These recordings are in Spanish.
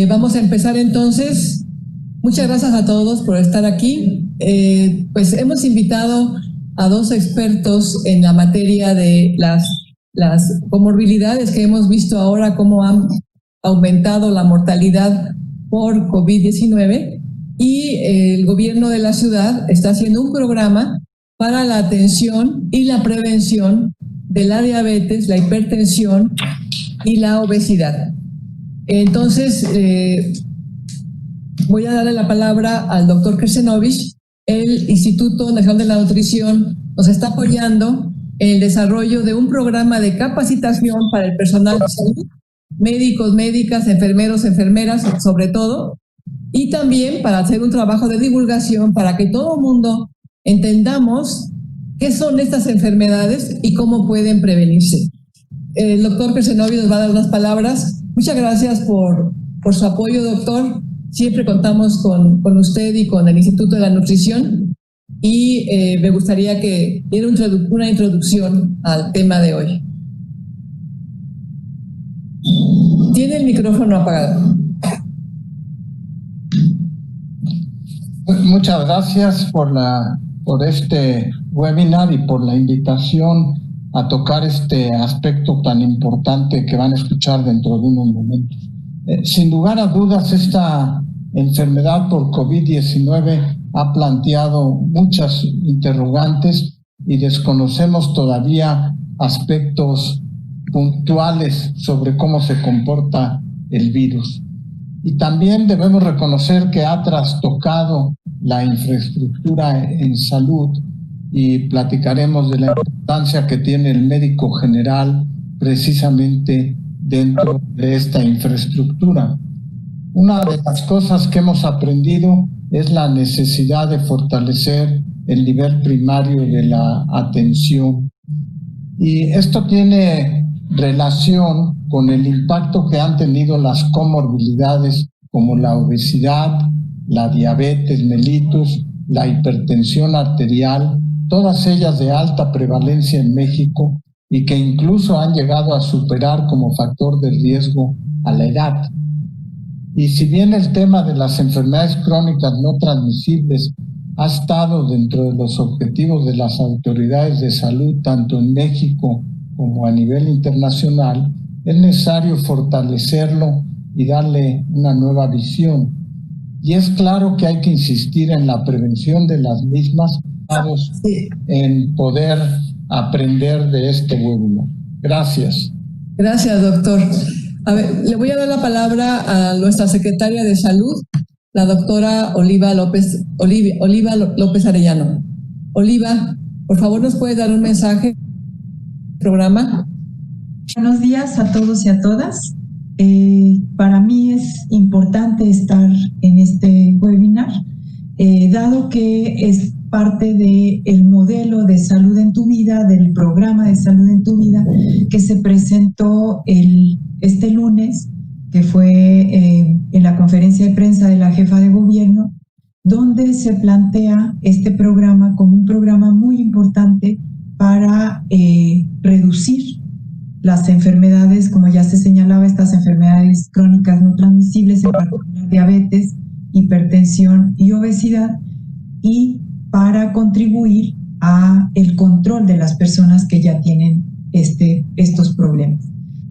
Vamos a empezar entonces. Muchas gracias a todos por estar aquí. Pues hemos invitado a dos expertos en la materia de las comorbilidades que hemos visto ahora, cómo han aumentado la mortalidad por COVID-19, y el gobierno de la ciudad está haciendo un programa para la atención y la prevención de la diabetes, la hipertensión y la obesidad. Entonces, voy a darle la palabra al doctor Krsenovich. El Instituto Nacional de la Nutrición nos está apoyando en el desarrollo de un programa de capacitación para el personal de salud, médicos, médicas, enfermeros, enfermeras, sobre todo, y también para hacer un trabajo de divulgación para que todo el mundo entendamos qué son estas enfermedades y cómo pueden prevenirse. El doctor Krsenovich nos va a dar unas palabras. Muchas gracias por su apoyo, doctor. Siempre contamos con usted y con el Instituto de la Nutrición, y me gustaría que diera una introducción al tema de hoy. Tiene el micrófono apagado. Muchas gracias por este webinar y por la invitación a tocar este aspecto tan importante que van a escuchar dentro de unos momentos. Sin lugar a dudas, esta enfermedad por COVID-19 ha planteado muchas interrogantes y desconocemos todavía aspectos puntuales sobre cómo se comporta el virus. Y también debemos reconocer que ha trastocado la infraestructura en salud, y platicaremos de la importancia que tiene el médico general precisamente dentro de esta infraestructura. Una de las cosas que hemos aprendido es la necesidad de fortalecer el nivel primario de la atención. Y esto tiene relación con el impacto que han tenido las comorbilidades como la obesidad, la diabetes mellitus, la hipertensión arterial, todas ellas de alta prevalencia en México y que incluso han llegado a superar como factor de riesgo a la edad. Y si bien el tema de las enfermedades crónicas no transmisibles ha estado dentro de los objetivos de las autoridades de salud, tanto en México como a nivel internacional, es necesario fortalecerlo y darle una nueva visión. Y es claro que hay que insistir en la prevención de las mismas, en poder aprender de este webinar. Gracias. Gracias, doctor. A ver, le voy a dar la palabra a nuestra secretaria de Salud, la doctora Oliva López Arellano. Oliva, por favor, ¿nos puede dar un mensaje del programa? Buenos días a todos y a todas. Para mí es importante estar en este webinar, dado que es parte del modelo de salud en tu vida, del programa de salud en tu vida que se presentó este lunes, que fue en la conferencia de prensa de la jefa de gobierno, donde se plantea este programa como un programa muy importante para reducir las enfermedades, como ya se señalaba, estas enfermedades crónicas no transmisibles, en particular diabetes, hipertensión y obesidad, y para contribuir a el control de las personas que ya tienen estos problemas.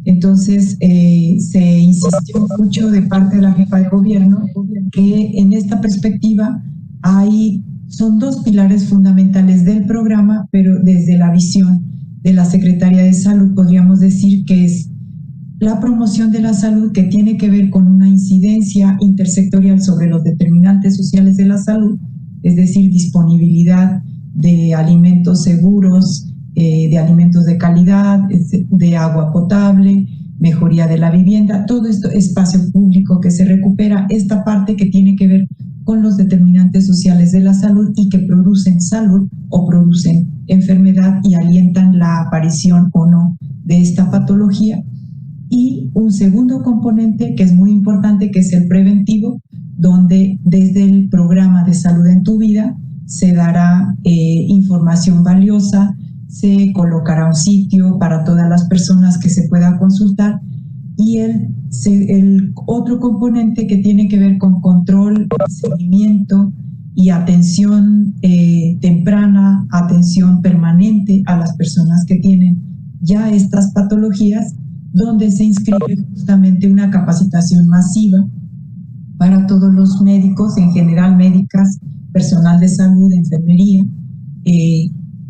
Entonces, se insistió mucho de parte de la jefa de gobierno que en esta perspectiva son dos pilares fundamentales del programa, pero desde la visión de la Secretaría de Salud podríamos decir que es la promoción de la salud, que tiene que ver con una incidencia intersectorial sobre los determinantes sociales de la salud, es decir, disponibilidad de alimentos seguros, de alimentos de calidad, de agua potable, mejoría de la vivienda, todo esto, espacio público que se recupera, esta parte que tiene que ver con los determinantes sociales de la salud y que producen salud o producen enfermedad y alientan la aparición o no de esta patología. Y un segundo componente que es muy importante, que es el preventivo, donde desde el programa de salud en tu vida se dará información valiosa, se colocará un sitio para todas las personas que se pueda consultar y el otro componente que tiene que ver con control, seguimiento y atención temprana, atención permanente a las personas que tienen ya estas patologías, donde se inscribe justamente una capacitación masiva para todos los médicos, en general médicas, personal de salud, enfermería,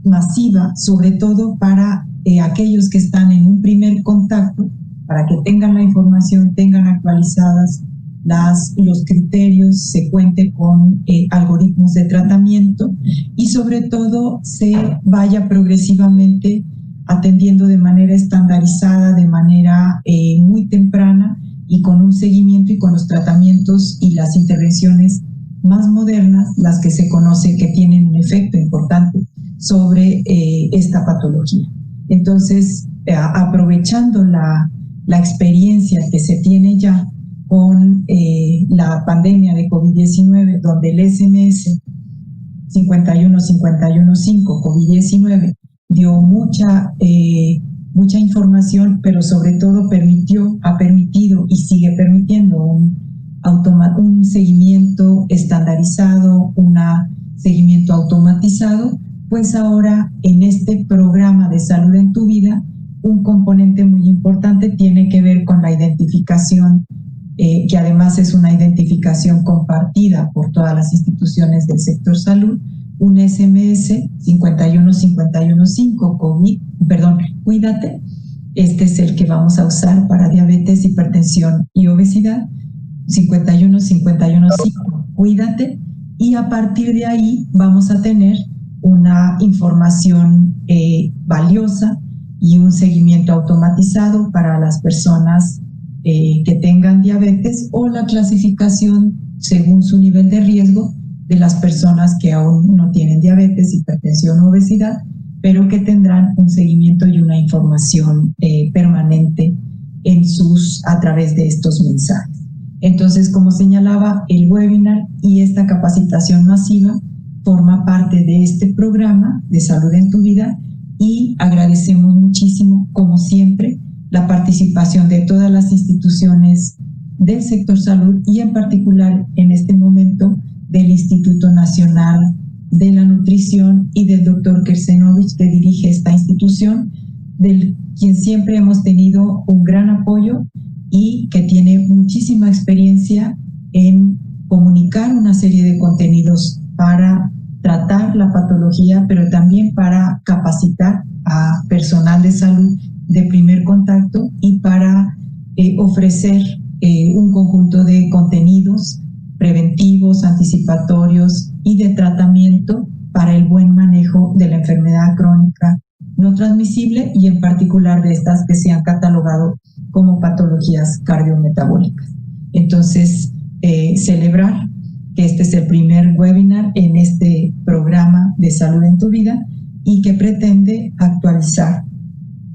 masiva, sobre todo para aquellos que están en un primer contacto, para que tengan la información, tengan actualizadas los criterios, se cuente con algoritmos de tratamiento y sobre todo se vaya progresivamente atendiendo de manera estandarizada, de manera muy temprana y con un seguimiento y con los tratamientos y las intervenciones más modernas, las que se conoce que tienen un efecto importante sobre esta patología. Entonces, aprovechando la experiencia que se tiene ya con la pandemia de COVID-19, donde el SMS 51515 COVID-19 dio mucha información, pero sobre todo ha permitido y sigue permitiendo un seguimiento estandarizado, un seguimiento automatizado, pues ahora en este programa de Salud en tu Vida, un componente muy importante tiene que ver con la identificación, que además es una identificación compartida por todas las instituciones del sector salud, un SMS 51515 Cuídate. Este es el que vamos a usar para diabetes, hipertensión y obesidad. 51515 Cuídate. Y a partir de ahí vamos a tener una información valiosa y un seguimiento automatizado para las personas que tengan diabetes o la clasificación según su nivel de riesgo de las personas que aún no tienen diabetes, hipertensión o obesidad, pero que tendrán un seguimiento y una información permanente a través de estos mensajes. Entonces, como señalaba, el webinar y esta capacitación masiva forma parte de este programa de Salud en tu Vida y agradecemos muchísimo, como siempre, la participación de todas las instituciones del sector salud y en particular en este momento del Instituto Nacional de la Nutrición y del doctor Kersenovich, que dirige esta institución, del quien siempre hemos tenido un gran apoyo y que tiene muchísima experiencia en comunicar una serie de contenidos para tratar la patología, pero también para capacitar a personal de salud de primer contacto y para ofrecer un conjunto de contenidos preventivos, anticipatorios y de tratamiento para el buen manejo de la enfermedad crónica no transmisible y en particular de estas que se han catalogado como patologías cardiometabólicas. Entonces, celebrar que este es el primer webinar en este programa de Salud en tu Vida y que pretende actualizar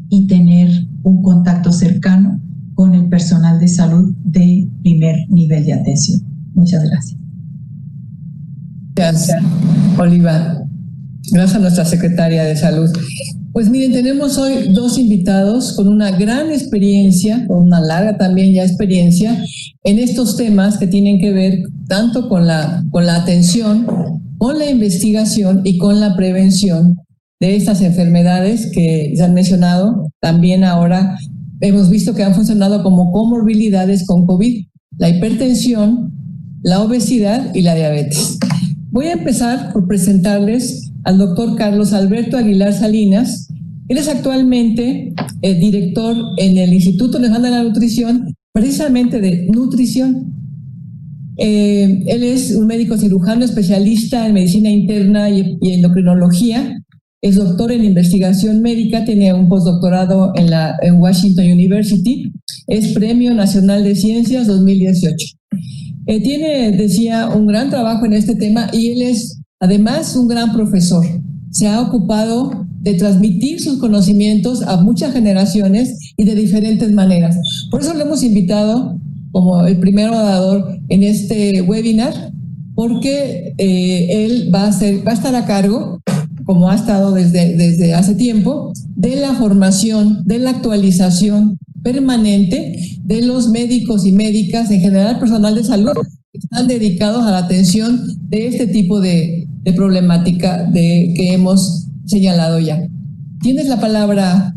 y tener un contacto cercano con el personal de salud de primer nivel de atención. Muchas gracias. Gracias, Oliva. Gracias a nuestra secretaria de Salud. Pues miren, tenemos hoy dos invitados con una gran experiencia, con una larga también ya experiencia en estos temas que tienen que ver tanto con la atención, con la investigación y con la prevención de estas enfermedades que se han mencionado. También ahora hemos visto que han funcionado como comorbilidades con COVID, la hipertensión, la obesidad y la diabetes. Voy a empezar por presentarles al doctor Carlos Alberto Aguilar Salinas. Él es actualmente el director en el Instituto Nacional de la Nutrición, precisamente de nutrición. Él es un médico cirujano especialista en medicina interna y endocrinología. Es doctor en investigación médica, tiene un postdoctorado en Washington University. Es Premio Nacional de Ciencias 2018. Tiene, decía, un gran trabajo en este tema y él es además un gran profesor. Se ha ocupado de transmitir sus conocimientos a muchas generaciones y de diferentes maneras. Por eso lo hemos invitado como el primer orador en este webinar, porque él va a estar a cargo, como ha estado desde hace tiempo, de la formación, de la actualización permanente de los médicos y médicas, en general personal de salud, que están dedicados a la atención de este tipo de problemática que hemos señalado ya. Tienes la palabra,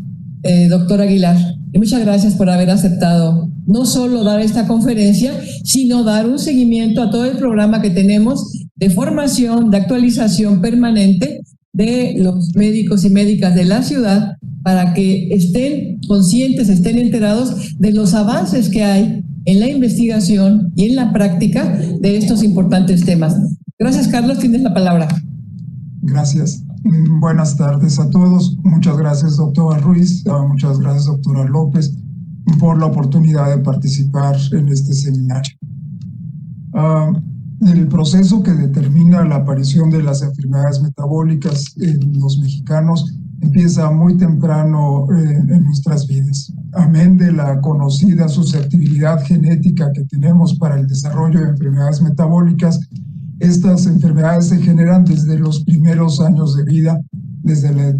doctor Aguilar, y muchas gracias por haber aceptado no solo dar esta conferencia, sino dar un seguimiento a todo el programa que tenemos de formación, de actualización permanente de los médicos y médicas de la ciudad, para que estén conscientes, estén enterados de los avances que hay en la investigación y en la práctica de estos importantes temas. Gracias, Carlos, tienes la palabra. Gracias. Buenas tardes a todos. Muchas gracias, doctora Ruiz. Muchas gracias, doctora López, por la oportunidad de participar en este seminario. El proceso que determina la aparición de las enfermedades metabólicas en los mexicanos empieza muy temprano en nuestras vidas. Amén de la conocida susceptibilidad genética que tenemos para el desarrollo de enfermedades metabólicas, estas enfermedades se generan desde los primeros años de vida, desde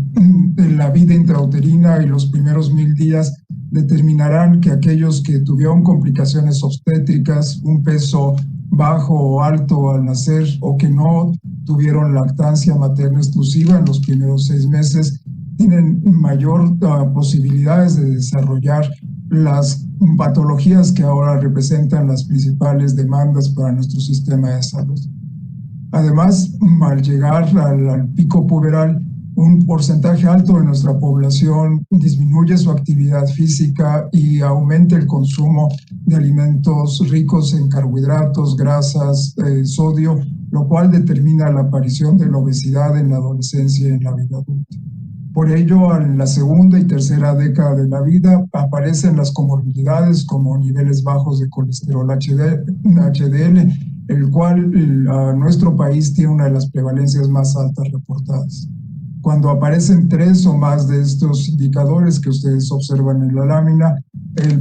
la vida intrauterina, y los primeros 1000 días determinarán que aquellos que tuvieron complicaciones obstétricas, un peso bajo o alto al nacer, o que no tuvieron lactancia materna exclusiva en los primeros 6 meses, tienen mayor posibilidades de desarrollar las patologías que ahora representan las principales demandas para nuestro sistema de salud. Además, al llegar al pico puberal, un porcentaje alto de nuestra población disminuye su actividad física y aumenta el consumo de alimentos ricos en carbohidratos, grasas, sodio, lo cual determina la aparición de la obesidad en la adolescencia y en la vida adulta. Por ello, en la segunda y tercera década de la vida aparecen las comorbilidades como niveles bajos de colesterol HDL, el cual nuestro país tiene una de las prevalencias más altas reportadas. Cuando aparecen 3 o más de estos indicadores que ustedes observan en la lámina,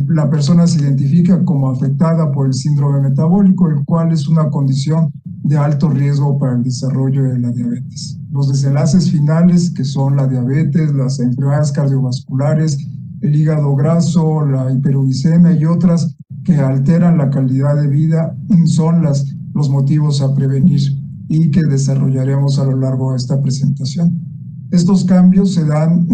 la persona se identifica como afectada por el síndrome metabólico, el cual es una condición de alto riesgo para el desarrollo de la diabetes. Los desenlaces finales, que son la diabetes, las enfermedades cardiovasculares, el hígado graso, la hiperuricemia y otras que alteran la calidad de vida, son los motivos a prevenir y que desarrollaremos a lo largo de esta presentación. Estos cambios se dan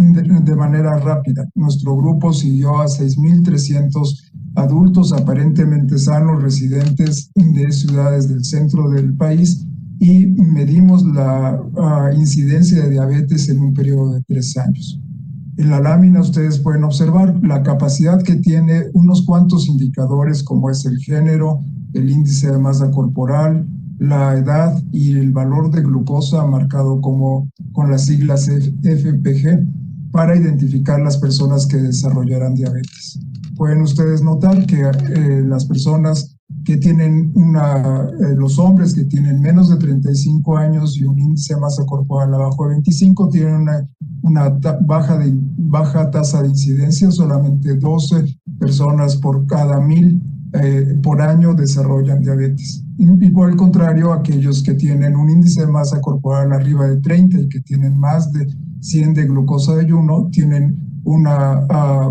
de manera rápida. Nuestro grupo siguió a 6.300 adultos aparentemente sanos residentes de ciudades del centro del país y medimos la incidencia de diabetes en un periodo de 3 años. En la lámina ustedes pueden observar la capacidad que tiene unos cuantos indicadores, como es el género, el índice de masa corporal, la edad y el valor de glucosa marcado como con las siglas FPG, para identificar las personas que desarrollarán diabetes. Pueden ustedes notar que las personas que tienen los hombres que tienen menos de 35 años y un índice de masa corporal abajo de 25 tienen una baja tasa de incidencia. Solamente 12 personas por cada 1000 por año desarrollan diabetes. Y por el contrario, aquellos que tienen un índice de masa corporal arriba de 30 y que tienen más de 100 de glucosa de ayuno tienen una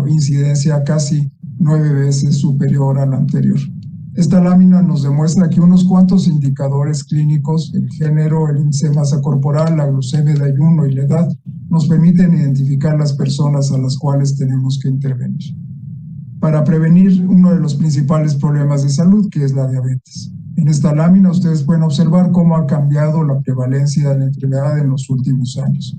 incidencia casi 9 veces superior a la anterior. Esta lámina nos demuestra que unos cuantos indicadores clínicos, el género, el índice de masa corporal, la glucemia de ayuno y la edad, nos permiten identificar las personas a las cuales tenemos que intervenir para prevenir uno de los principales problemas de salud, que es la diabetes. En esta lámina ustedes pueden observar cómo ha cambiado la prevalencia de la enfermedad en los últimos años.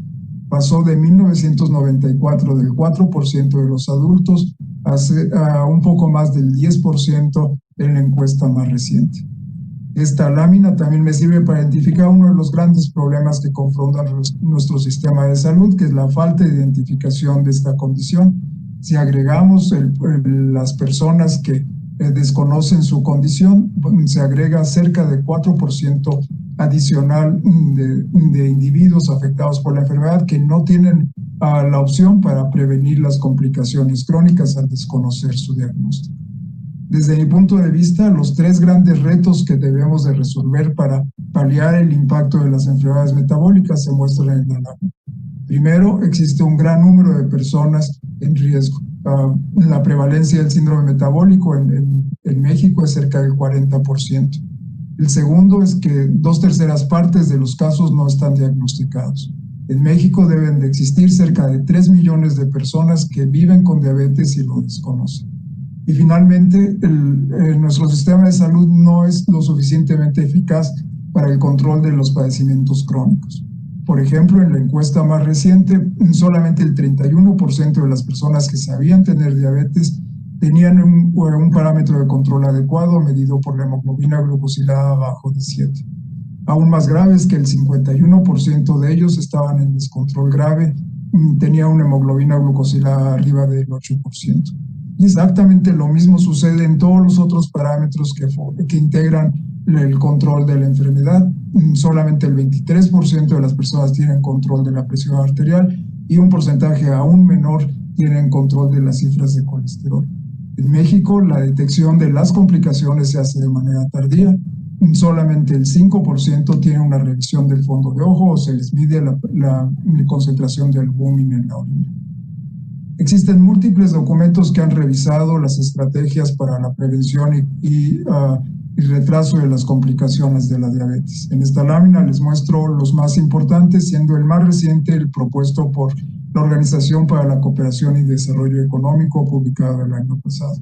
Pasó de 1994 del 4% de los adultos a un poco más del 10% en la encuesta más reciente. Esta lámina también me sirve para identificar uno de los grandes problemas que confrontan nuestro sistema de salud, que es la falta de identificación de esta condición. Si agregamos las personas que desconocen su condición, se agrega cerca de 4% adicional de individuos afectados por la enfermedad que no tienen la opción para prevenir las complicaciones crónicas al desconocer su diagnóstico. Desde mi punto de vista, los 3 grandes retos que debemos de resolver para paliar el impacto de las enfermedades metabólicas se muestran en la lámina. Primero, existe un gran número de personas en riesgo. La prevalencia del síndrome metabólico en México es cerca del 40%. El segundo es que 2/3 partes de los casos no están diagnosticados. En México deben de existir cerca de 3 millones de personas que viven con diabetes y lo desconocen. Y finalmente, nuestro sistema de salud no es lo suficientemente eficaz para el control de los padecimientos crónicos. Por ejemplo, en la encuesta más reciente, solamente el 31% de las personas que sabían tener diabetes tenían un parámetro de control adecuado medido por la hemoglobina glucosilada abajo de 7. Aún más grave es que el 51% de ellos estaban en descontrol grave, tenía una hemoglobina glucosilada arriba del 8%. Y exactamente lo mismo sucede en todos los otros parámetros que integran el control de la enfermedad. Solamente el 23% de las personas tienen control de la presión arterial y un porcentaje aún menor tienen control de las cifras de colesterol. En México, la detección de las complicaciones se hace de manera tardía. Solamente el 5% tiene una revisión del fondo de ojo o se les mide la concentración de albúmina en la orina. Existen múltiples documentos que han revisado las estrategias para la prevención y retraso de las complicaciones de la diabetes. En esta lámina les muestro los más importantes, siendo el más reciente el propuesto por la Organización para la Cooperación y Desarrollo Económico, publicado el año pasado.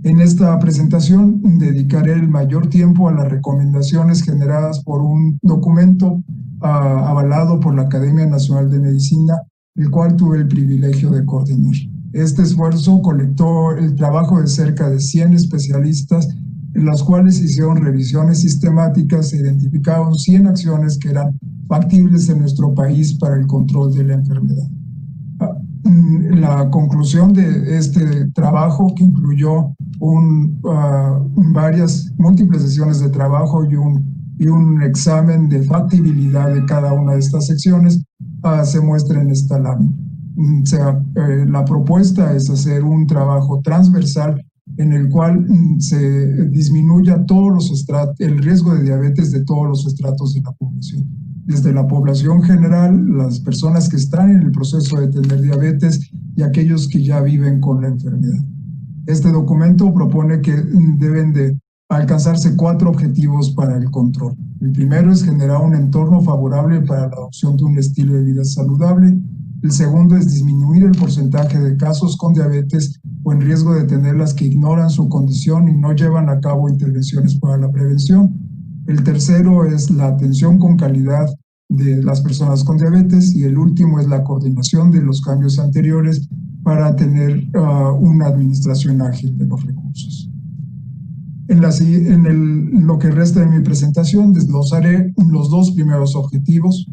En esta presentación dedicaré el mayor tiempo a las recomendaciones generadas por un documento avalado por la Academia Nacional de Medicina, el cual tuve el privilegio de coordinar. Este esfuerzo colectó el trabajo de cerca de 100 especialistas, en las cuales hicieron revisiones sistemáticas e identificaron 100 acciones que eran factibles en nuestro país para el control de la enfermedad. La conclusión de este trabajo, que incluyó múltiples sesiones de trabajo y un examen de factibilidad de cada una de estas secciones, se muestra en esta lámina. La propuesta es hacer un trabajo transversal en el cual se disminuya el riesgo de diabetes de todos los estratos de la población. Desde la población general, las personas que están en el proceso de tener diabetes y aquellos que ya viven con la enfermedad. Este documento propone que deben de alcanzarse 4 objetivos para el control. El primero es generar un entorno favorable para la adopción de un estilo de vida saludable. El segundo es disminuir el porcentaje de casos con diabetes o en riesgo de tenerlas que ignoran su condición y no llevan a cabo intervenciones para la prevención. El tercero es la atención con calidad de las personas con diabetes y el último es la coordinación de los cambios anteriores para tener una administración ágil de los recursos. En lo que resta de mi presentación desglosaré los 2 primeros objetivos.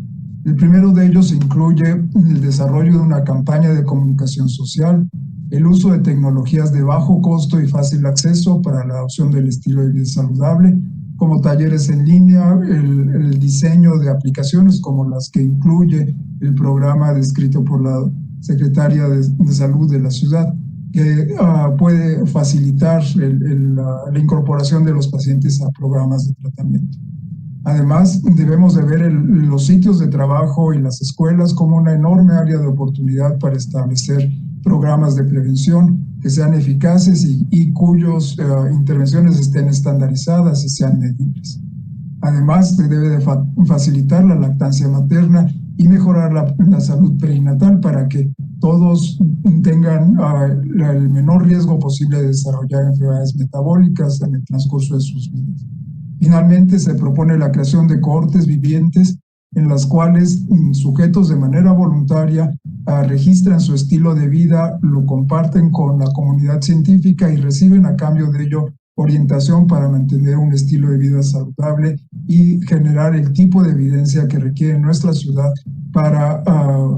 El primero de ellos incluye el desarrollo de una campaña de comunicación social, el uso de tecnologías de bajo costo y fácil acceso para la adopción del estilo de vida saludable, como talleres en línea, el diseño de aplicaciones como las que incluye el programa descrito por la Secretaria de Salud de la ciudad, que puede facilitar la incorporación de los pacientes a programas de tratamiento. Además, debemos de ver los sitios de trabajo y las escuelas como una enorme área de oportunidad para establecer programas de prevención que sean eficaces y cuyas intervenciones estén estandarizadas y sean medibles. Además, se debe de facilitar la lactancia materna y mejorar la salud perinatal para que todos tengan el menor riesgo posible de desarrollar enfermedades metabólicas en el transcurso de sus vidas. Finalmente, se propone la creación de cohortes vivientes en las cuales sujetos de manera voluntaria registran su estilo de vida, lo comparten con la comunidad científica y reciben a cambio de ello orientación para mantener un estilo de vida saludable y generar el tipo de evidencia que requiere nuestra ciudad para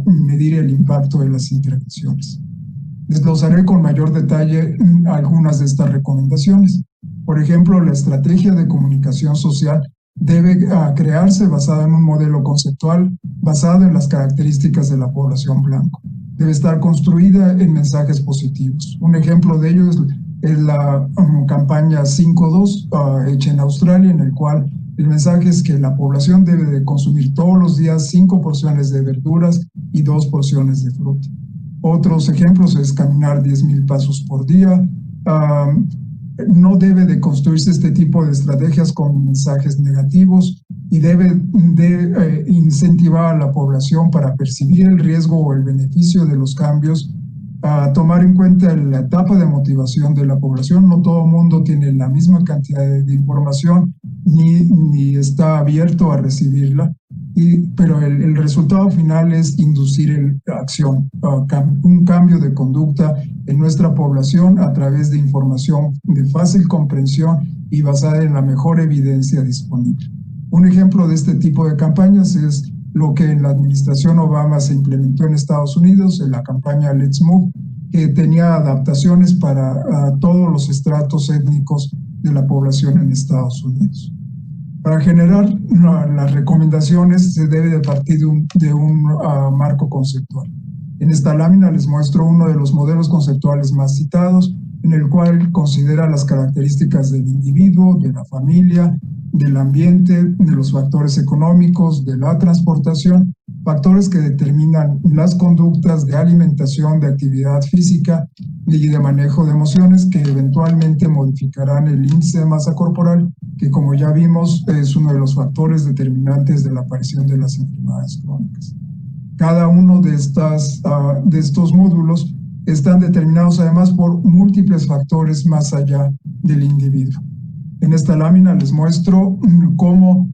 medir el impacto de las intervenciones. Desglosaré con mayor detalle algunas de estas recomendaciones. Por ejemplo, la estrategia de comunicación social debe crearse basada en un modelo conceptual basado en las características de la población blanco. Debe estar construida en mensajes positivos. Un ejemplo de ello es la campaña 5.2 hecha en Australia, en el cual El mensaje es que la población debe de consumir todos los días 5 porciones de verduras y 2 porciones de fruta. Otros ejemplos es caminar 10,000 pasos por día. No debe de construirse este tipo de estrategias con mensajes negativos y debe de incentivar a la población para percibir el riesgo o el beneficio de los cambios, a tomar en cuenta la etapa de motivación de la población. No todo el mundo tiene la misma cantidad de información ni está abierto a recibirla, pero el resultado final es inducir acción, un cambio de conducta en nuestra población a través de información de fácil comprensión y basada en la mejor evidencia disponible. Un ejemplo de este tipo de campañas es lo que en la administración Obama se implementó en Estados Unidos, en la campaña Let's Move, que tenía adaptaciones para todos los estratos étnicos de la población en Estados Unidos. Para generar las recomendaciones se debe de partir de un marco conceptual. En esta lámina les muestro uno de los modelos conceptuales más citados, en el cual considera las características del individuo, de la familia, del ambiente, de los factores económicos, de la transportación, factores que determinan las conductas de alimentación, de actividad física y de manejo de emociones que eventualmente modificarán el índice de masa corporal, que como ya vimos es uno de los factores determinantes de la aparición de las enfermedades crónicas. Cada uno de estos módulos están determinados además por múltiples factores más allá del individuo. En esta lámina les muestro cómo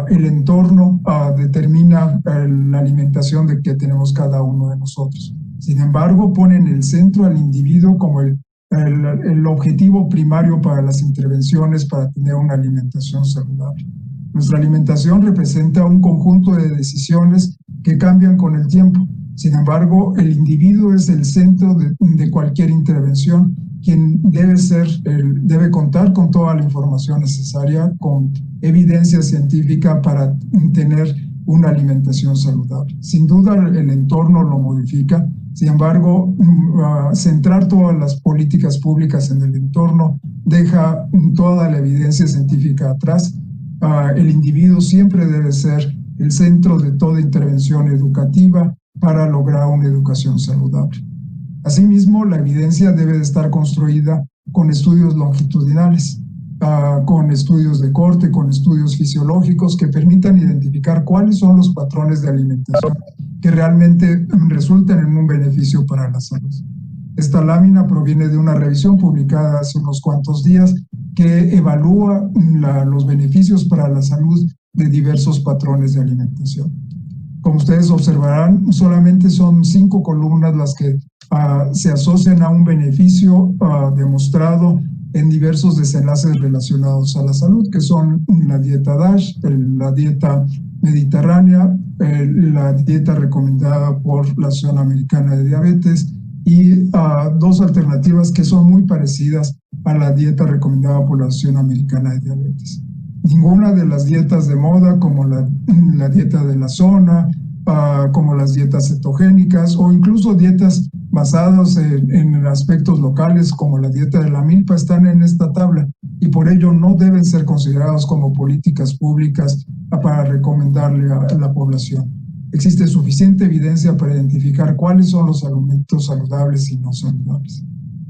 el entorno determina la alimentación que tenemos cada uno de nosotros. Sin embargo, pone en el centro al individuo como el objetivo primario para las intervenciones para tener una alimentación saludable. Nuestra alimentación representa un conjunto de decisiones que cambian con el tiempo. Sin embargo, el individuo es el centro de cualquier intervención, quien debe contar con toda la información necesaria, con evidencia científica para tener una alimentación saludable. Sin duda, el entorno lo modifica. Sin embargo, centrar todas las políticas públicas en el entorno deja toda la evidencia científica atrás. El individuo siempre debe ser el centro de toda intervención educativa para lograr una educación saludable. Asimismo, la evidencia debe de estar construida con estudios longitudinales, con estudios de corte, con estudios fisiológicos que permitan identificar cuáles son los patrones de alimentación que realmente resultan en un beneficio para la salud. Esta lámina proviene de una revisión publicada hace unos cuantos días que evalúa los beneficios para la salud de diversos patrones de alimentación. Como ustedes observarán, solamente son 5 columnas las que se asocian a un beneficio demostrado en diversos desenlaces relacionados a la salud, que son la dieta DASH, la dieta mediterránea, la dieta recomendada por la Asociación Americana de Diabetes y 2 alternativas que son muy parecidas a la dieta recomendada por la Asociación Americana de Diabetes. Ninguna de las dietas de moda, como la dieta de la zona, como las dietas cetogénicas o incluso dietas basadas en aspectos locales como la dieta de la milpa, están en esta tabla y por ello no deben ser considerados como políticas públicas para recomendarle a la población. Existe suficiente evidencia para identificar cuáles son los alimentos saludables y no saludables.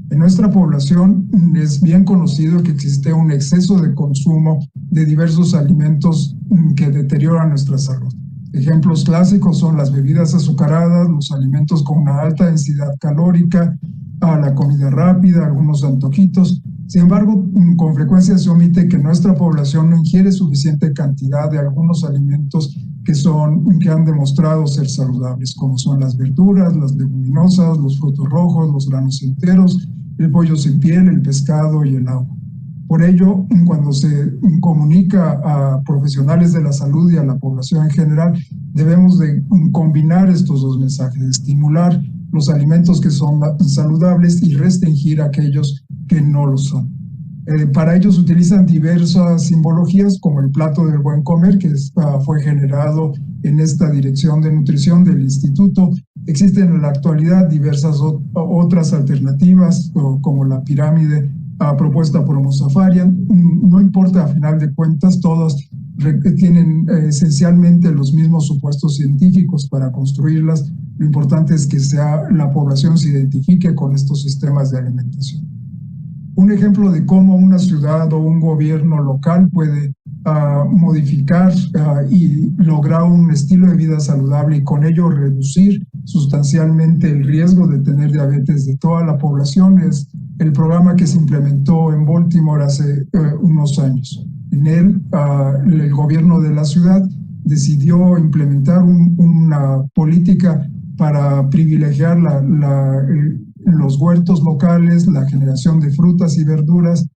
En nuestra población es bien conocido que existe un exceso de consumo de diversos alimentos que deterioran nuestra salud. Ejemplos clásicos son las bebidas azucaradas, los alimentos con una alta densidad calórica, la comida rápida, algunos antojitos. Sin embargo, con frecuencia se omite que nuestra población no ingiere suficiente cantidad de algunos alimentos que han demostrado ser saludables, como son las verduras, las leguminosas, los frutos rojos, los granos enteros, el pollo sin piel, el pescado y el agua. Por ello, cuando se comunica a profesionales de la salud y a la población en general, debemos de combinar estos 2 mensajes, estimular los alimentos que son saludables y restringir aquellos que no lo son. Para ello se utilizan diversas simbologías, como el plato del buen comer, que fue generado en esta dirección de nutrición del instituto. Existen en la actualidad diversas otras alternativas, como la pirámide propuesta por Homo Safarian. No importa, a final de cuentas, todas tienen esencialmente los mismos supuestos científicos para construirlas. Lo importante es que la población se identifique con estos sistemas de alimentación. Un ejemplo de cómo una ciudad o un gobierno local puede modificar y lograr un estilo de vida saludable y con ello reducir sustancialmente el riesgo de tener diabetes de toda la población es el programa que se implementó en Baltimore hace unos años. En él, el gobierno de la ciudad decidió implementar una política para privilegiar los huertos locales, la generación de frutas y verduras.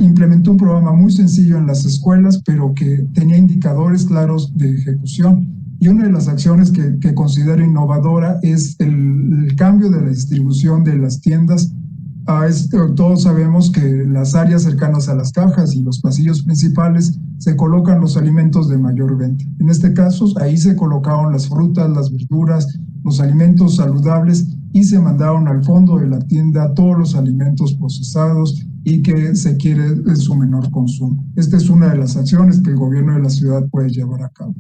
Implementó un programa muy sencillo en las escuelas, pero que tenía indicadores claros de ejecución. Y una de las acciones que considero innovadora es el cambio de la distribución de las tiendas. Todos sabemos que las áreas cercanas a las cajas y los pasillos principales se colocan los alimentos de mayor venta. En este caso, ahí se colocaron las frutas, las verduras, los alimentos saludables y se mandaron al fondo de la tienda todos los alimentos procesados y que se quiere su menor consumo. Esta es una de las acciones que el gobierno de la ciudad puede llevar a cabo.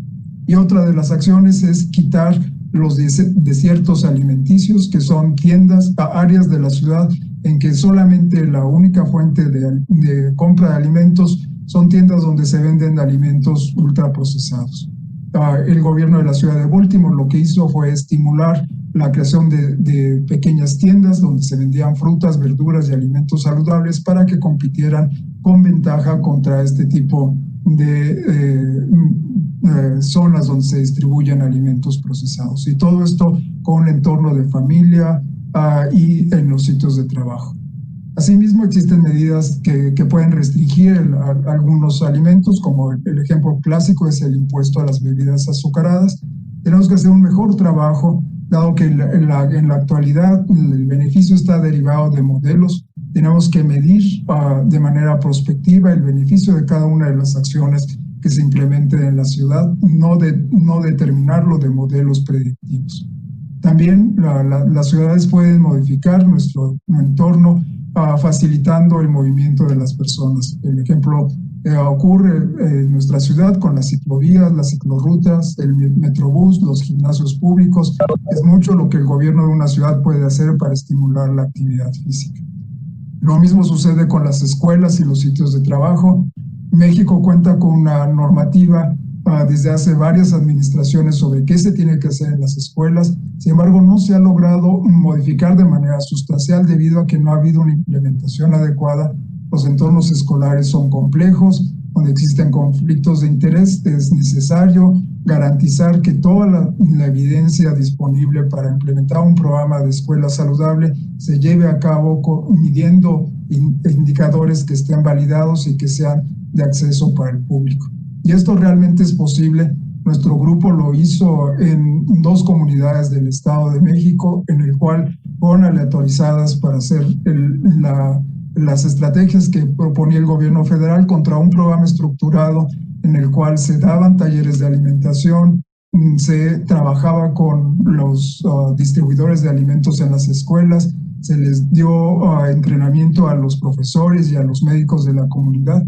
Y otra de las acciones es quitar los desiertos alimenticios, que son tiendas, áreas de la ciudad en que solamente la única fuente de compra de alimentos son tiendas donde se venden alimentos ultraprocesados. El gobierno de la ciudad de Baltimore lo que hizo fue estimular la creación de pequeñas tiendas donde se vendían frutas, verduras y alimentos saludables para que compitieran con ventaja contra este tipo de zonas donde se distribuyen alimentos procesados. Y todo esto con un entorno de familia y en los sitios de trabajo. Asimismo, existen medidas que pueden restringir algunos alimentos, como el ejemplo clásico es el impuesto a las bebidas azucaradas. Tenemos que hacer un mejor trabajo, dado que en la actualidad el beneficio está derivado de modelos. Tenemos que medir de manera prospectiva el beneficio de cada una de las acciones que se implementen en la ciudad, no determinarlo de modelos predictivos. También las ciudades pueden modificar nuestro entorno facilitando el movimiento de las personas. El ejemplo ocurre en nuestra ciudad con las ciclovías, las ciclorrutas, el metrobús, los gimnasios públicos. Es mucho lo que el gobierno de una ciudad puede hacer para estimular la actividad física. Lo mismo sucede con las escuelas y los sitios de trabajo. México cuenta con una normativa desde hace varias administraciones sobre qué se tiene que hacer en las escuelas. Sin embargo, no se ha logrado modificar de manera sustancial debido a que no ha habido una implementación adecuada. Los entornos escolares son complejos, donde existen conflictos de interés. Es necesario garantizar que toda la evidencia disponible para implementar un programa de escuela saludable se lleve a cabo midiendo indicadores que estén validados y que sean de acceso para el público. Y esto realmente es posible. Nuestro grupo lo hizo en 2 comunidades del Estado de México, en el cual fueron aleatorizadas para hacer las estrategias que proponía el gobierno federal contra un programa estructurado en el cual se daban talleres de alimentación, se trabajaba con los distribuidores de alimentos en las escuelas, se les dio entrenamiento a los profesores y a los médicos de la comunidad.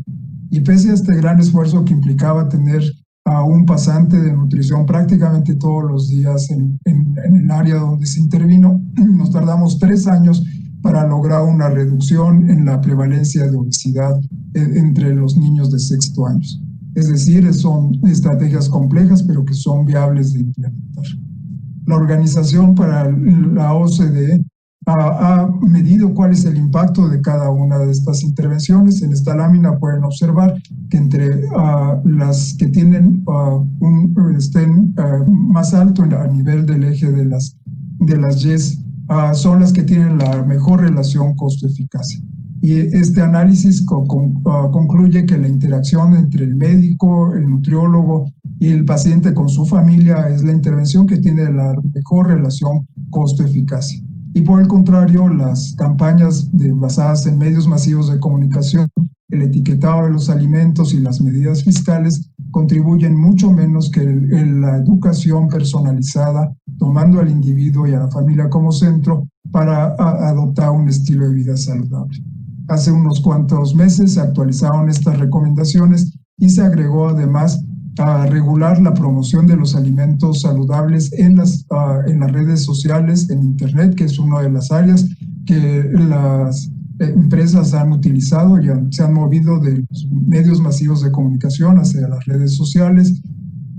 Y pese a este gran esfuerzo que implicaba tener a un pasante de nutrición prácticamente todos los días en el área donde se intervino, nos tardamos 3 años para lograr una reducción en la prevalencia de obesidad entre los niños de 6º año. Es decir, son estrategias complejas, pero que son viables de implementar. La Organización para la OCDE ha medido cuál es el impacto de cada una de estas intervenciones. En esta lámina pueden observar que entre las que tienen estén más alto a nivel del eje de las YES son las que tienen la mejor relación costo-eficacia. Y este análisis concluye que la interacción entre el médico, el nutriólogo y el paciente con su familia es la intervención que tiene la mejor relación costo-eficacia. Y por el contrario, las campañas basadas en medios masivos de comunicación, el etiquetado de los alimentos y las medidas fiscales contribuyen mucho menos que la educación personalizada, tomando al individuo y a la familia como centro para adoptar un estilo de vida saludable. Hace unos cuantos meses se actualizaron estas recomendaciones y se agregó además a regular la promoción de los alimentos saludables en las redes sociales, en Internet, que es una de las áreas que las empresas han utilizado y se han movido de los medios masivos de comunicación hacia las redes sociales,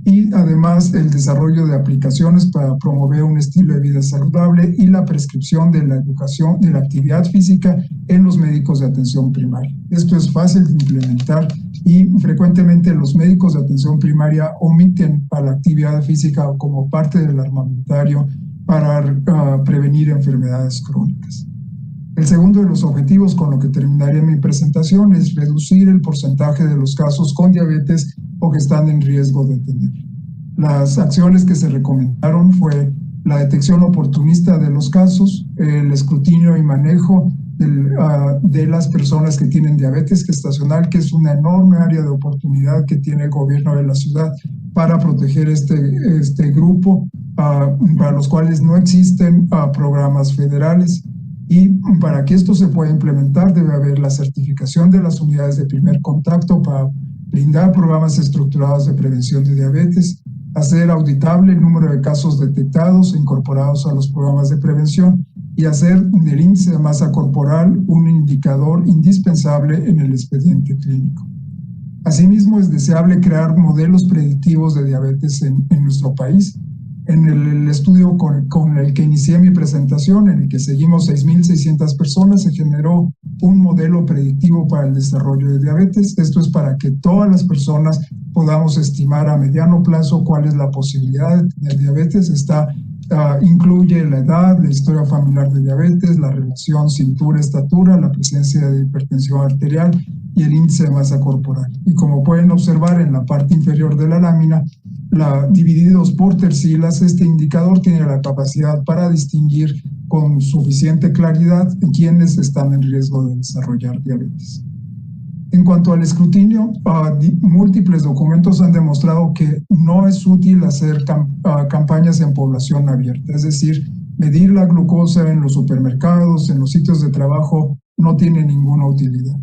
y además el desarrollo de aplicaciones para promover un estilo de vida saludable y la prescripción de la educación de la actividad física en los médicos de atención primaria. Esto es fácil de implementar y frecuentemente los médicos de atención primaria omiten a la actividad física como parte del armamentario para prevenir enfermedades crónicas. El segundo de los objetivos con lo que terminaré mi presentación es reducir el porcentaje de los casos con diabetes o que están en riesgo de tener. Las acciones que se recomendaron fue la detección oportunista de los casos, el escrutinio y manejo de las personas que tienen diabetes gestacional, que es una enorme área de oportunidad que tiene el gobierno de la ciudad para proteger este grupo, para los cuales no existen programas federales. Y para que esto se pueda implementar debe haber la certificación de las unidades de primer contacto para brindar programas estructurados de prevención de diabetes, hacer auditable el número de casos detectados e incorporados a los programas de prevención y hacer del índice de masa corporal un indicador indispensable en el expediente clínico. Asimismo, es deseable crear modelos predictivos de diabetes en nuestro país. En el estudio con el que inicié mi presentación, en el que seguimos 6.600 personas, se generó un modelo predictivo para el desarrollo de diabetes. Esto es para que todas las personas podamos estimar a mediano plazo cuál es la posibilidad de tener diabetes. Incluye la edad, la historia familiar de diabetes, la relación cintura-estatura, la presencia de hipertensión arterial y el índice de masa corporal. Y como pueden observar en la parte inferior de la lámina, divididos por tercilas, este indicador tiene la capacidad para distinguir con suficiente claridad quienes están en riesgo de desarrollar diabetes. En cuanto al escrutinio, múltiples documentos han demostrado que no es útil hacer campañas en población abierta, es decir, medir la glucosa en los supermercados, en los sitios de trabajo, no tiene ninguna utilidad.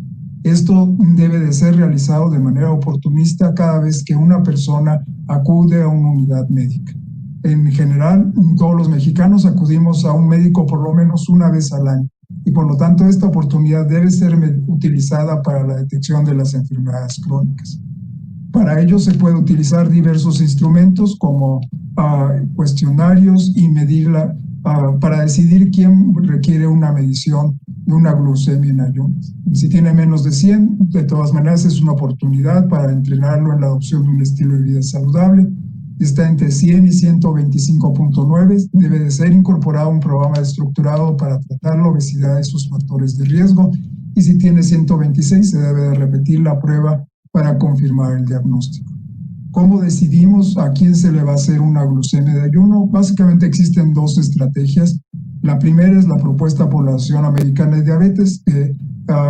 Esto debe de ser realizado de manera oportunista cada vez que una persona acude a una unidad médica. En general, todos los mexicanos acudimos a un médico por lo menos una vez al año y por lo tanto esta oportunidad debe ser utilizada para la detección de las enfermedades crónicas. Para ello se puede utilizar diversos instrumentos como cuestionarios y medirla para decidir quién requiere una medición de una glucemia en ayunas. Si tiene menos de 100, de todas maneras es una oportunidad para entrenarlo en la adopción de un estilo de vida saludable. Si está entre 100 y 125.9, debe de ser incorporado un programa estructurado para tratar la obesidad y sus factores de riesgo. Y si tiene 126, se debe de repetir la prueba para confirmar el diagnóstico. ¿Cómo decidimos a quién se le va a hacer una glucemia de ayuno? Básicamente existen dos estrategias. La primera es la propuesta por la Asociación Americana de Diabetes, que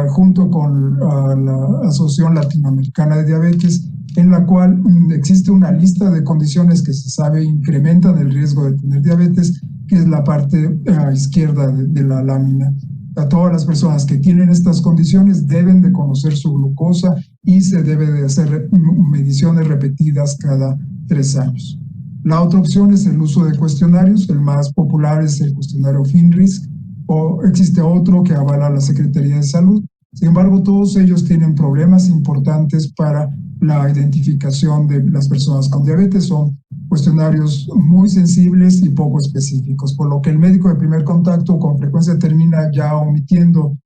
junto con la Asociación Latinoamericana de Diabetes, en la cual existe una lista de condiciones que se sabe incrementan el riesgo de tener diabetes, que es la parte izquierda de la lámina. A todas las personas que tienen estas condiciones deben de conocer su glucosa y se debe de hacer mediciones repetidas cada 3 años. La otra opción es el uso de cuestionarios. El más popular es el cuestionario FINRISC, o existe otro que avala la Secretaría de Salud. Sin embargo, todos ellos tienen problemas importantes para la identificación de las personas con diabetes. Son cuestionarios muy sensibles y poco específicos, por lo que el médico de primer contacto con frecuencia termina ya omitiendo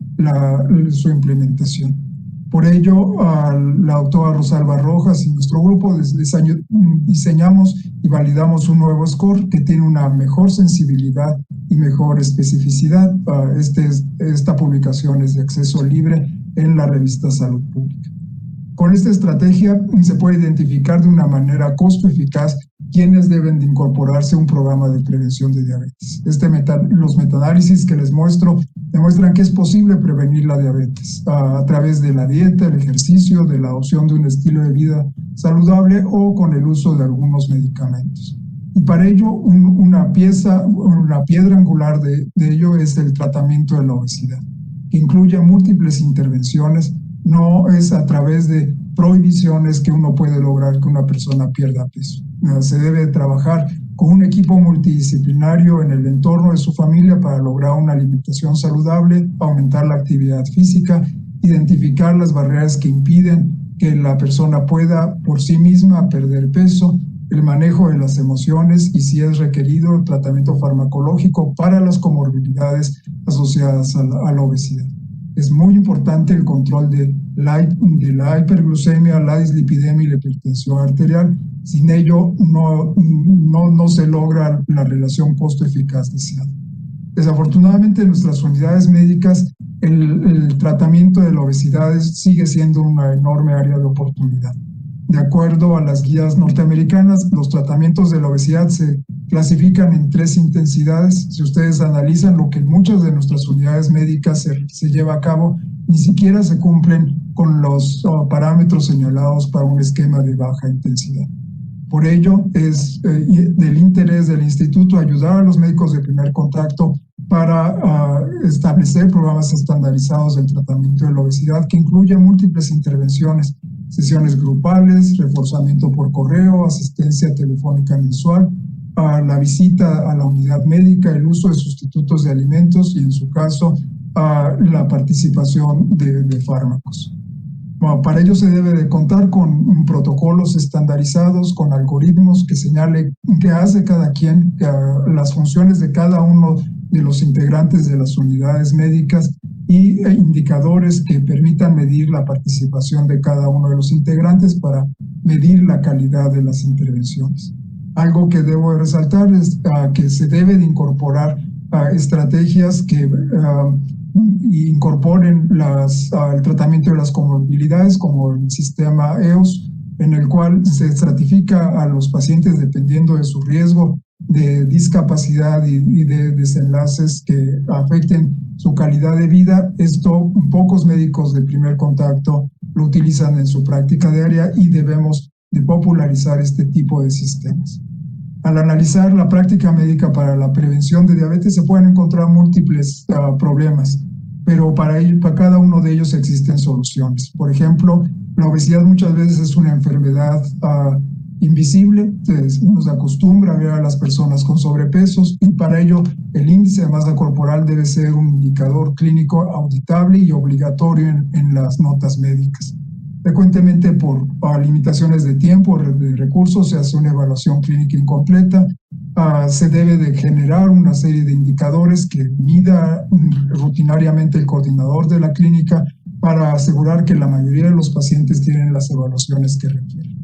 su implementación. Por ello, la doctora Rosalba Rojas y nuestro grupo diseñamos y validamos un nuevo score que tiene una mejor sensibilidad y mejor especificidad. Esta publicación es de acceso libre en la revista Salud Pública. Con esta estrategia se puede identificar de una manera costo eficaz quiénes deben de incorporarse a un programa de prevención de diabetes. Los metaanálisis que les muestro demuestran que es posible prevenir la diabetes a través de la dieta, el ejercicio, de la adopción de un estilo de vida saludable o con el uso de algunos medicamentos. Y para ello, una piedra angular de ello es el tratamiento de la obesidad, que incluye múltiples intervenciones. No es a través de prohibiciones que uno puede lograr que una persona pierda peso. Se debe trabajar con un equipo multidisciplinario en el entorno de su familia para lograr una alimentación saludable, aumentar la actividad física, identificar las barreras que impiden que la persona pueda por sí misma perder peso, el manejo de las emociones y, si es requerido, el tratamiento farmacológico para las comorbilidades asociadas a la obesidad. Es muy importante el control de la hiperglucemia, la dislipidemia y la hipertensión arterial. Sin ello no se logra la relación costo-eficaz deseada. Desafortunadamente, en nuestras unidades médicas, el tratamiento de la obesidad sigue siendo una enorme área de oportunidad. De acuerdo a las guías norteamericanas, los tratamientos de la obesidad se clasifican en 3 intensidades. Si ustedes analizan lo que en muchas de nuestras unidades médicas se lleva a cabo, ni siquiera se cumplen con los parámetros señalados para un esquema de baja intensidad. Por ello, es del interés del instituto ayudar a los médicos de primer contacto para establecer programas estandarizados del tratamiento de la obesidad que incluyen múltiples intervenciones, sesiones grupales, reforzamiento por correo, asistencia telefónica mensual, la visita a la unidad médica, el uso de sustitutos de alimentos y, en su caso, la participación de fármacos. Bueno, para ello se debe de contar con protocolos estandarizados, con algoritmos que señale qué hace cada quien, las funciones de cada uno de los integrantes de las unidades médicas y indicadores que permitan medir la participación de cada uno de los integrantes para medir la calidad de las intervenciones. Algo que debo resaltar es que se debe de incorporar estrategias que incorporen el tratamiento de las comorbilidades, como el sistema EOS, en el cual se estratifica a los pacientes dependiendo de su riesgo de discapacidad y de desenlaces que afecten su calidad de vida. Esto pocos médicos de primer contacto lo utilizan en su práctica diaria y debemos de popularizar este tipo de sistemas. Al analizar la práctica médica para la prevención de diabetes se pueden encontrar múltiples problemas, pero para cada uno de ellos existen soluciones. Por ejemplo, la obesidad muchas veces es una enfermedad invisible. Entonces, uno se acostumbra a ver a las personas con sobrepesos y para ello el índice de masa corporal debe ser un indicador clínico auditable y obligatorio en las notas médicas. Frecuentemente, por limitaciones de tiempo, de recursos, se hace una evaluación clínica incompleta. Se debe de generar una serie de indicadores que mida rutinariamente el coordinador de la clínica para asegurar que la mayoría de los pacientes tienen las evaluaciones que requieren.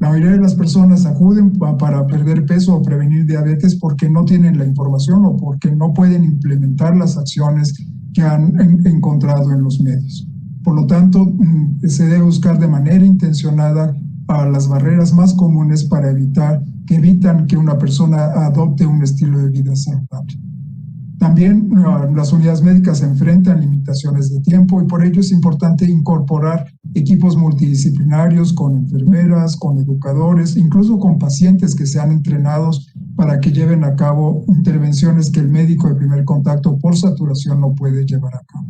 La mayoría de las personas acuden para perder peso o prevenir diabetes porque no tienen la información o porque no pueden implementar las acciones que han encontrado en los medios. Por lo tanto, se debe buscar de manera intencionada las barreras más comunes para evitan que una persona adopte un estilo de vida saludable. También las unidades médicas se enfrentan limitaciones de tiempo y por ello es importante incorporar equipos multidisciplinarios con enfermeras, con educadores, incluso con pacientes que sean entrenados para que lleven a cabo intervenciones que el médico de primer contacto por saturación no puede llevar a cabo.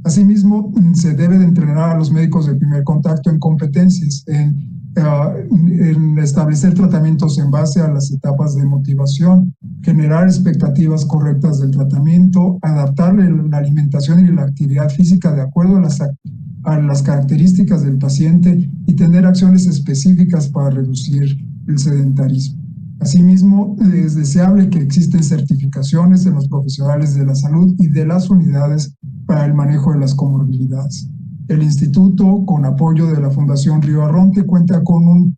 Asimismo, se debe de entrenar a los médicos de primer contacto en competencias, en establecer tratamientos en base a las etapas de motivación, generar expectativas correctas del tratamiento, adaptarle la alimentación y la actividad física de acuerdo a las características del paciente y tener acciones específicas para reducir el sedentarismo. Asimismo, es deseable que existen certificaciones en los profesionales de la salud y de las unidades para el manejo de las comorbilidades. El instituto, con apoyo de la Fundación Río Arronte, cuenta con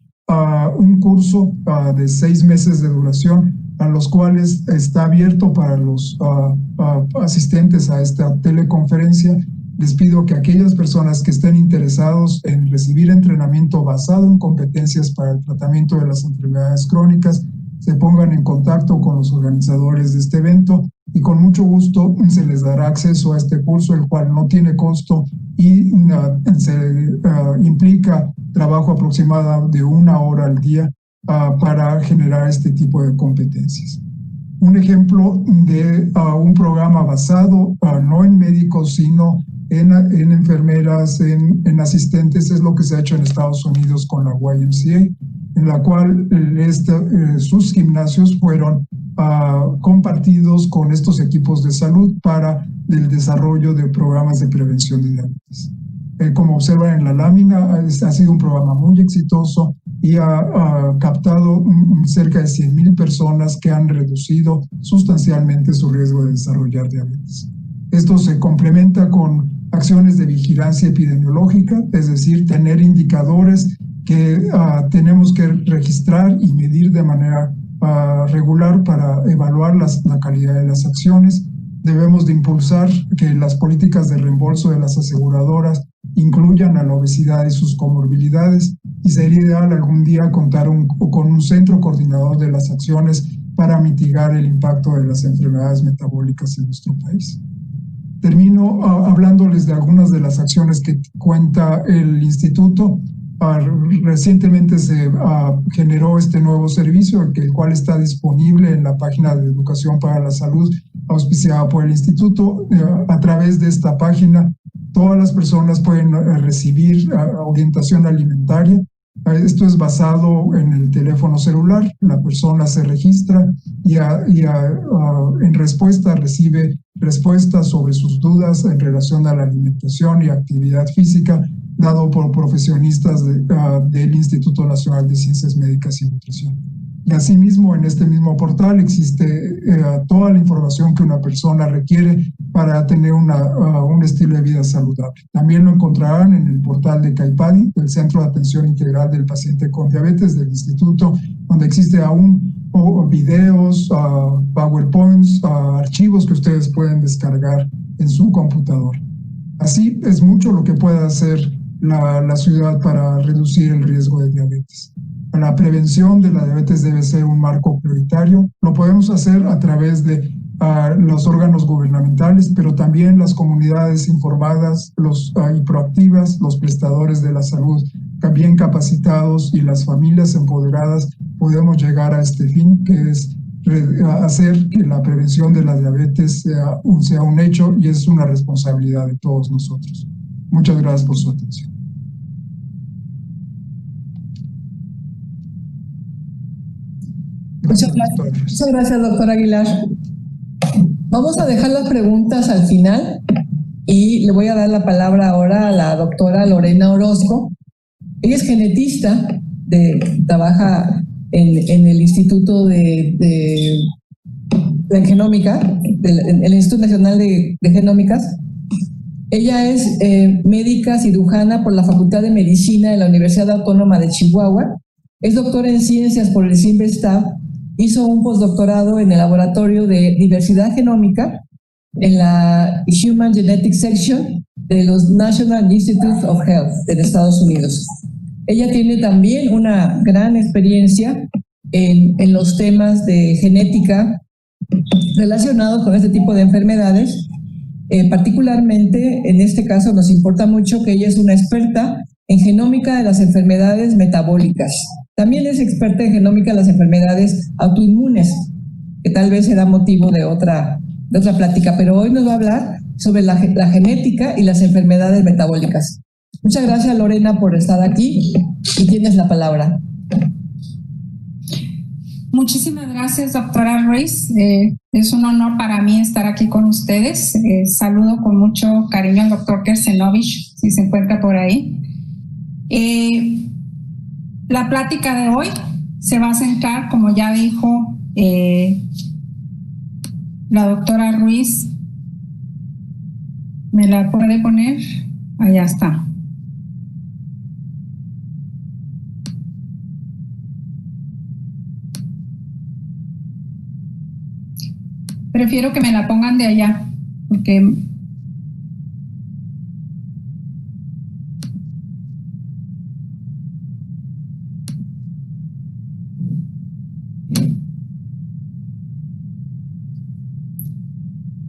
un curso de 6 meses de duración, a los cuales está abierto para los asistentes a esta teleconferencia. Les pido que aquellas personas que estén interesados en recibir entrenamiento basado en competencias para el tratamiento de las enfermedades crónicas se pongan en contacto con los organizadores de este evento y con mucho gusto se les dará acceso a este curso, el cual no tiene costo y implica trabajo aproximado de 1 hora al día para generar este tipo de competencias. Un ejemplo de un programa basado no en médicos, sino en enfermeras, en asistentes. Es lo que se ha hecho en Estados Unidos con la YMCA, en la cual sus gimnasios fueron compartidos con estos equipos de salud para el desarrollo de programas de prevención de diabetes. Como observan en la lámina, ha sido un programa muy exitoso y ha captado cerca de 100,000 personas que han reducido sustancialmente su riesgo de desarrollar diabetes. Esto se complementa con acciones de vigilancia epidemiológica, es decir, tener indicadores que tenemos que registrar y medir de manera regular para evaluar la calidad de las acciones. Debemos de impulsar que las políticas de reembolso de las aseguradoras incluyan a la obesidad y sus comorbilidades, y sería ideal algún día contar con un centro coordinador de las acciones para mitigar el impacto de las enfermedades metabólicas en nuestro país. Termino hablándoles de algunas de las acciones que cuenta el instituto. Recientemente se generó este nuevo servicio, el cual está disponible en la página de Educación para la Salud, auspiciada por el instituto. A través de esta página, todas las personas pueden recibir orientación alimentaria. Esto es basado en el teléfono celular. La persona se registra y en respuesta recibe respuestas sobre sus dudas en relación a la alimentación y actividad física, dado por profesionistas del Instituto Nacional de Ciencias Médicas y Nutrición. Y asimismo, en este mismo portal existe toda la información que una persona requiere para tener un estilo de vida saludable. También lo encontrarán en el portal de CAIPADI, el Centro de Atención Integral del Paciente con Diabetes del Instituto, donde existe aún videos, PowerPoints, archivos que ustedes pueden descargar en su computadora. Así es mucho lo que puede hacer la ciudad para reducir el riesgo de diabetes. La prevención de la diabetes debe ser un marco prioritario. Lo podemos hacer a través de los órganos gubernamentales, pero también las comunidades informadas y proactivas, los prestadores de la salud bien capacitados y las familias empoderadas. Podemos llegar a este fin, que es hacer que la prevención de la diabetes sea un hecho, y es una responsabilidad de todos nosotros. Muchas gracias por su atención. Muchas gracias, doctor Aguilar. Vamos a dejar las preguntas al final y le voy a dar la palabra ahora a la doctora Lorena Orozco. Ella es genetista, trabaja en el Instituto de Genómica, en el Instituto Nacional de Genómicas. Ella es médica cirujana por la Facultad de Medicina de la Universidad Autónoma de Chihuahua. Es doctora en ciencias por el CIMBE-STAB. Hizo un postdoctorado en el Laboratorio de Diversidad Genómica en la Human Genetics Section de los National Institute of Health de Estados Unidos. Ella tiene también una gran experiencia en los temas de genética relacionados con este tipo de enfermedades. Particularmente, en este caso, nos importa mucho que ella es una experta en genómica de las enfermedades metabólicas. También es experta en genómica de las enfermedades autoinmunes, que tal vez será motivo de otra plática, pero hoy nos va a hablar sobre la genética y las enfermedades metabólicas. Muchas gracias, Lorena, por estar aquí, y tienes la palabra. Muchísimas gracias, doctora Ruiz. Es un honor para mí estar aquí con ustedes. Saludo con mucho cariño al doctor Kersenovich, si se encuentra por ahí. La plática de hoy se va a centrar, como ya dijo la doctora Ruiz. ¿Me la puede poner? Allá está. Prefiero que me la pongan de allá, porque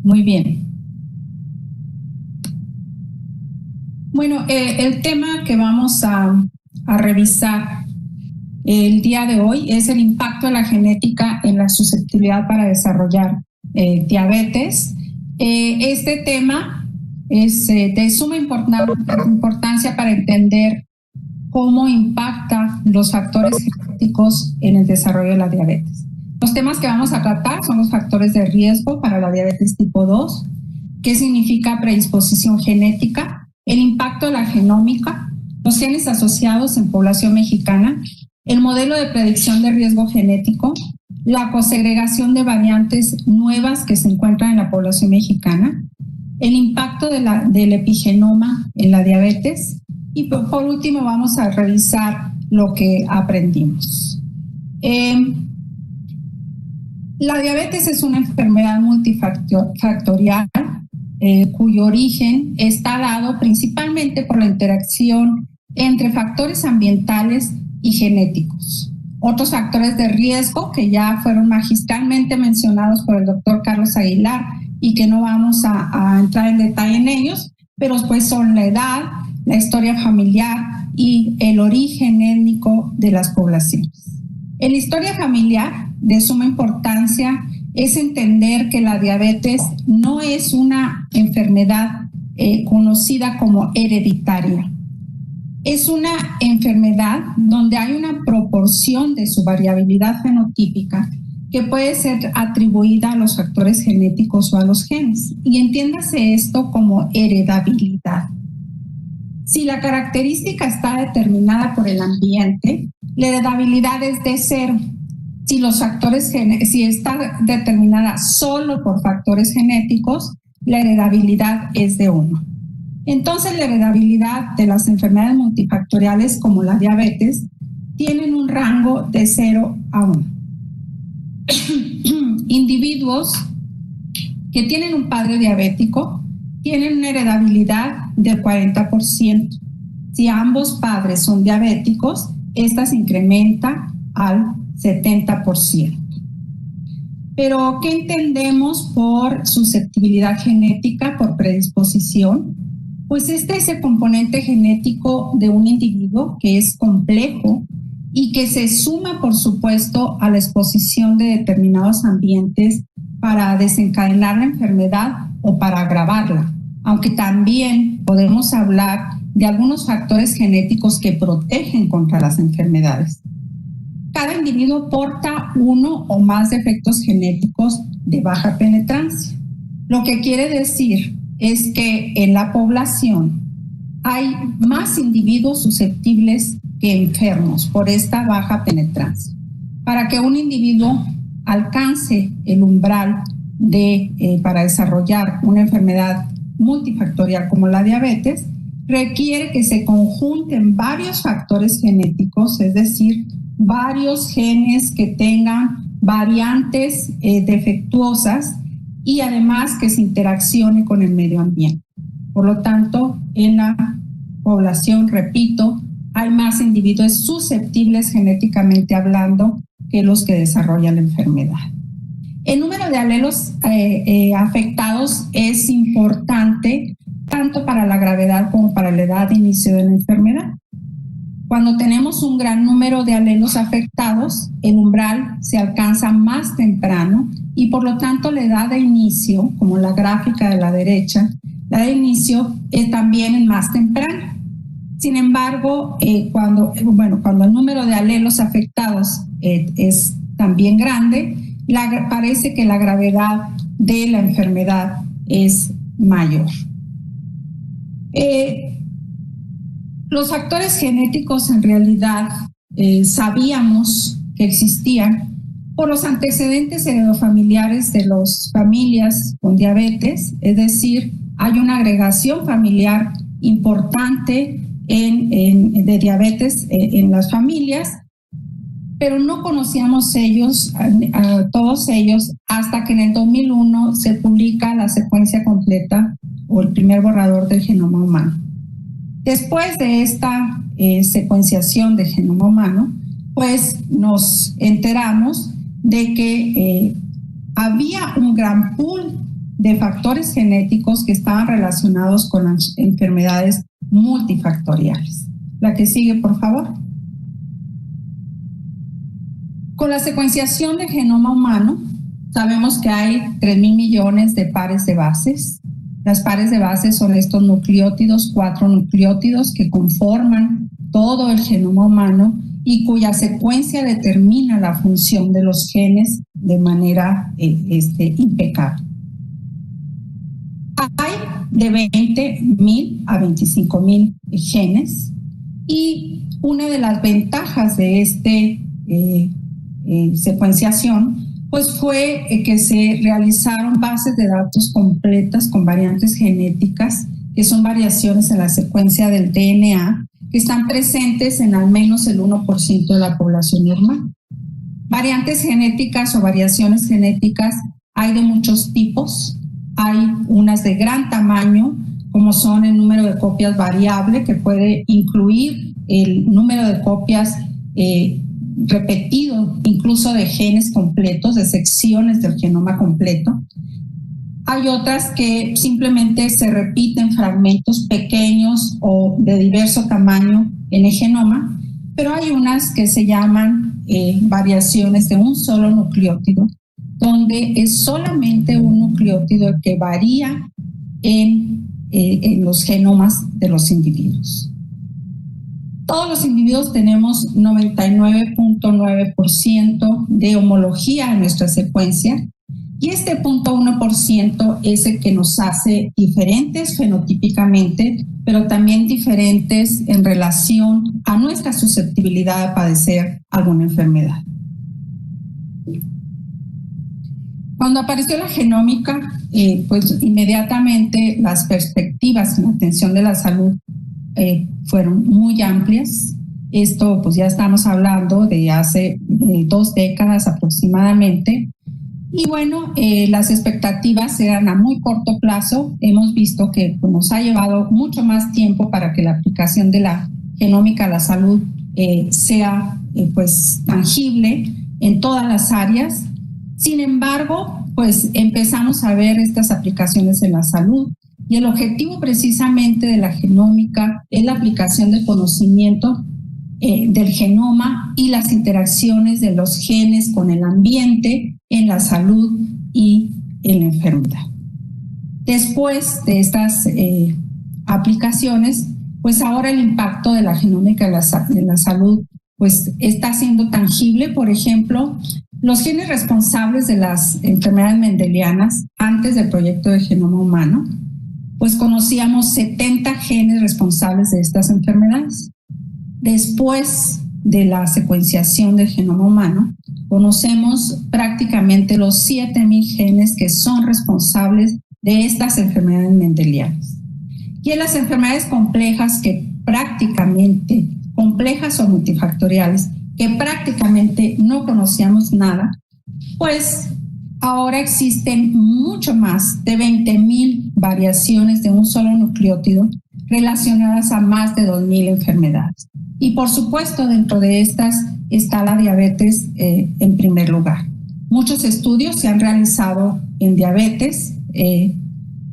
muy bien. Bueno, el tema que vamos a revisar el día de hoy es el impacto de la genética en la susceptibilidad para desarrollar diabetes. Este tema es de suma importancia para entender cómo impacta los factores genéticos en el desarrollo de la diabetes. Los temas que vamos a tratar son los factores de riesgo para la diabetes tipo 2, qué significa predisposición genética, el impacto de la genómica, los genes asociados en población mexicana, el modelo de predicción de riesgo genético, la cosegregación de variantes nuevas que se encuentran en la población mexicana, el impacto del epigenoma en la diabetes y por último vamos a revisar lo que aprendimos. La diabetes es una enfermedad multifactorial cuyo origen está dado principalmente por la interacción entre factores ambientales y genéticos. Otros factores de riesgo que ya fueron magistralmente mencionados por el doctor Carlos Aguilar y que no vamos a entrar en detalle en ellos, pero pues son la edad, la historia familiar y el origen étnico de las poblaciones. En la historia familiar, de suma importancia, es entender que la diabetes no es una enfermedad conocida como hereditaria. Es una enfermedad donde hay una proporción de su variabilidad fenotípica que puede ser atribuida a los factores genéticos o a los genes. Y entiéndase esto como heredabilidad. Si la característica está determinada por el ambiente, la heredabilidad es de 0. Si está determinada solo por factores genéticos, la heredabilidad es de 1. Entonces, la heredabilidad de las enfermedades multifactoriales como la diabetes tienen un rango de 0 a 1. Individuos que tienen un padre diabético tienen una heredabilidad del 40%. Si ambos padres son diabéticos, esta se incrementa al 70%. Pero, ¿qué entendemos por susceptibilidad genética, por predisposición? Pues este es el componente genético de un individuo que es complejo y que se suma, por supuesto, a la exposición de determinados ambientes para desencadenar la enfermedad o para agravarla, aunque también podemos hablar de algunos factores genéticos que protegen contra las enfermedades. Cada individuo porta uno o más defectos genéticos de baja penetrancia, lo que quiere decir es que en la población hay más individuos susceptibles que enfermos por esta baja penetrancia. Para que un individuo alcance el umbral para desarrollar una enfermedad multifactorial como la diabetes, requiere que se conjunten varios factores genéticos, es decir, varios genes que tengan variantes defectuosas y además que se interaccione con el medio ambiente. Por lo tanto, en la población, repito, hay más individuos susceptibles genéticamente hablando que los que desarrollan la enfermedad. El número de alelos afectados es importante tanto para la gravedad como para la edad de inicio de la enfermedad. Cuando tenemos un gran número de alelos afectados, el umbral se alcanza más temprano y por lo tanto la edad de inicio, como la gráfica de la derecha, la de inicio también es más temprana. Sin embargo, cuando el número de alelos afectados es también grande, parece que la gravedad de la enfermedad es mayor. Los factores genéticos en realidad sabíamos que existían por los antecedentes heredofamiliares de las familias con diabetes, es decir, hay una agregación familiar importante de diabetes en las familias, pero no conocíamos a todos ellos hasta que en el 2001 se publica la secuencia completa o el primer borrador del genoma humano. Después de esta secuenciación del genoma humano, pues nos enteramos de que había un gran pool de factores genéticos que estaban relacionados con las enfermedades multifactoriales. La que sigue, por favor. Con la secuenciación del genoma humano, sabemos que hay 3.000 millones de pares de bases, Las pares de base son estos nucleótidos, 4 nucleótidos que conforman todo el genoma humano y cuya secuencia determina la función de los genes de manera impecable. Hay de 20.000 a 25.000 genes y una de las ventajas de secuenciación pues fue que se realizaron bases de datos completas con variantes genéticas, que son variaciones en la secuencia del DNA, que están presentes en al menos el 1% de la población normal. Variantes genéticas o variaciones genéticas hay de muchos tipos. Hay unas de gran tamaño, como son el número de copias variable, que puede incluir el número de copias repetido, incluso de genes completos, de secciones del genoma completo. Hay otras que simplemente se repiten fragmentos pequeños o de diverso tamaño en el genoma, pero hay unas que se llaman variaciones de un solo nucleótido, donde es solamente un nucleótido el que varía en los genomas de los individuos. Todos los individuos tenemos 99.9% de homología en nuestra secuencia y este 0.1% es el que nos hace diferentes fenotípicamente, pero también diferentes en relación a nuestra susceptibilidad a padecer alguna enfermedad. Cuando apareció la genómica, pues inmediatamente las perspectivas en la atención de la salud fueron muy amplias. Esto pues ya estamos hablando de hace 2 décadas aproximadamente. Y bueno, las expectativas eran a muy corto plazo. Hemos visto que pues, nos ha llevado mucho más tiempo para que la aplicación de la genómica a la salud sea pues tangible en todas las áreas. Sin embargo, pues empezamos a ver estas aplicaciones en la salud. Y el objetivo precisamente de la genómica es la aplicación del conocimiento del genoma y las interacciones de los genes con el ambiente en la salud y en la enfermedad. Después de estas aplicaciones, pues ahora el impacto de la genómica en la salud pues está siendo tangible. Por ejemplo, los genes responsables de las enfermedades mendelianas antes del proyecto de genoma humano, pues conocíamos 70 genes responsables de estas enfermedades. Después de la secuenciación del genoma humano, conocemos prácticamente los 7.000 genes que son responsables de estas enfermedades mendelianas. Y en las enfermedades complejas complejas o multifactoriales, que prácticamente no conocíamos nada, pues ahora existen mucho más de 20.000 variaciones de un solo nucleótido relacionadas a más de 2.000 enfermedades. Y por supuesto, dentro de estas está la diabetes en primer lugar. Muchos estudios se han realizado en diabetes,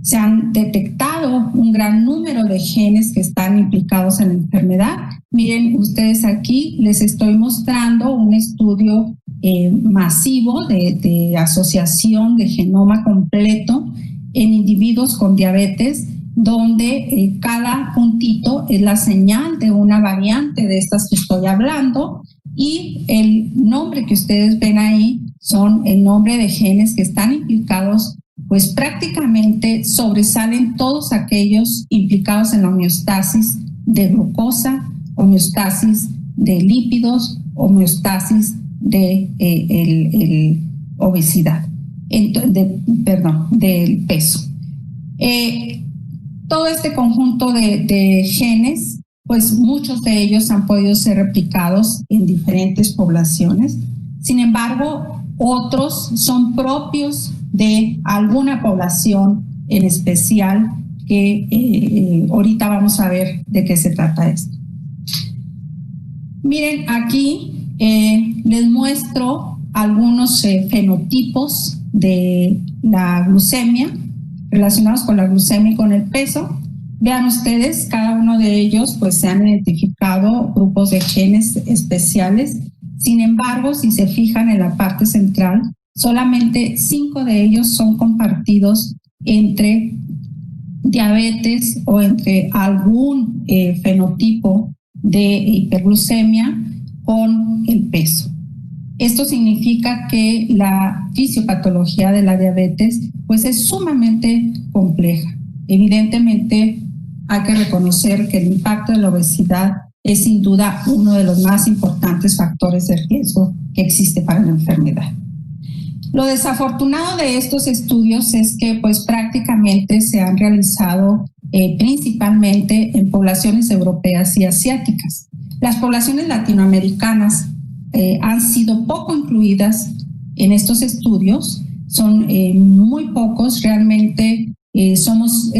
se han detectado un gran número de genes que están implicados en la enfermedad. Miren ustedes aquí, les estoy mostrando un estudio masivo de asociación de genoma completo en individuos con diabetes, donde cada puntito es la señal de una variante de estas que estoy hablando y el nombre que ustedes ven ahí son el nombre de genes que están implicados, pues prácticamente sobresalen todos aquellos implicados en la homeostasis de glucosa, homeostasis de lípidos, homeostasis de obesidad, del peso. Todo este conjunto de genes, pues muchos de ellos han podido ser replicados en diferentes poblaciones. Sin embargo, otros son propios de alguna población en especial que ahorita vamos a ver de qué se trata esto. Miren, aquí les muestro algunos fenotipos de la glucemia relacionados con la glucemia y con el peso. Vean ustedes, cada uno de ellos pues se han identificado grupos de genes especiales. Sin embargo, si se fijan en la parte central, solamente 5 de ellos son compartidos entre diabetes o entre algún fenotipo de hiperglucemia con el peso. Esto significa que la fisiopatología de la diabetes pues es sumamente compleja. Evidentemente hay que reconocer que el impacto de la obesidad es sin duda uno de los más importantes factores de riesgo que existe para la enfermedad. Lo desafortunado de estos estudios es que pues prácticamente se han realizado principalmente en poblaciones europeas y asiáticas. Las poblaciones latinoamericanas han sido poco incluidas en estos estudios, son muy pocos, realmente somos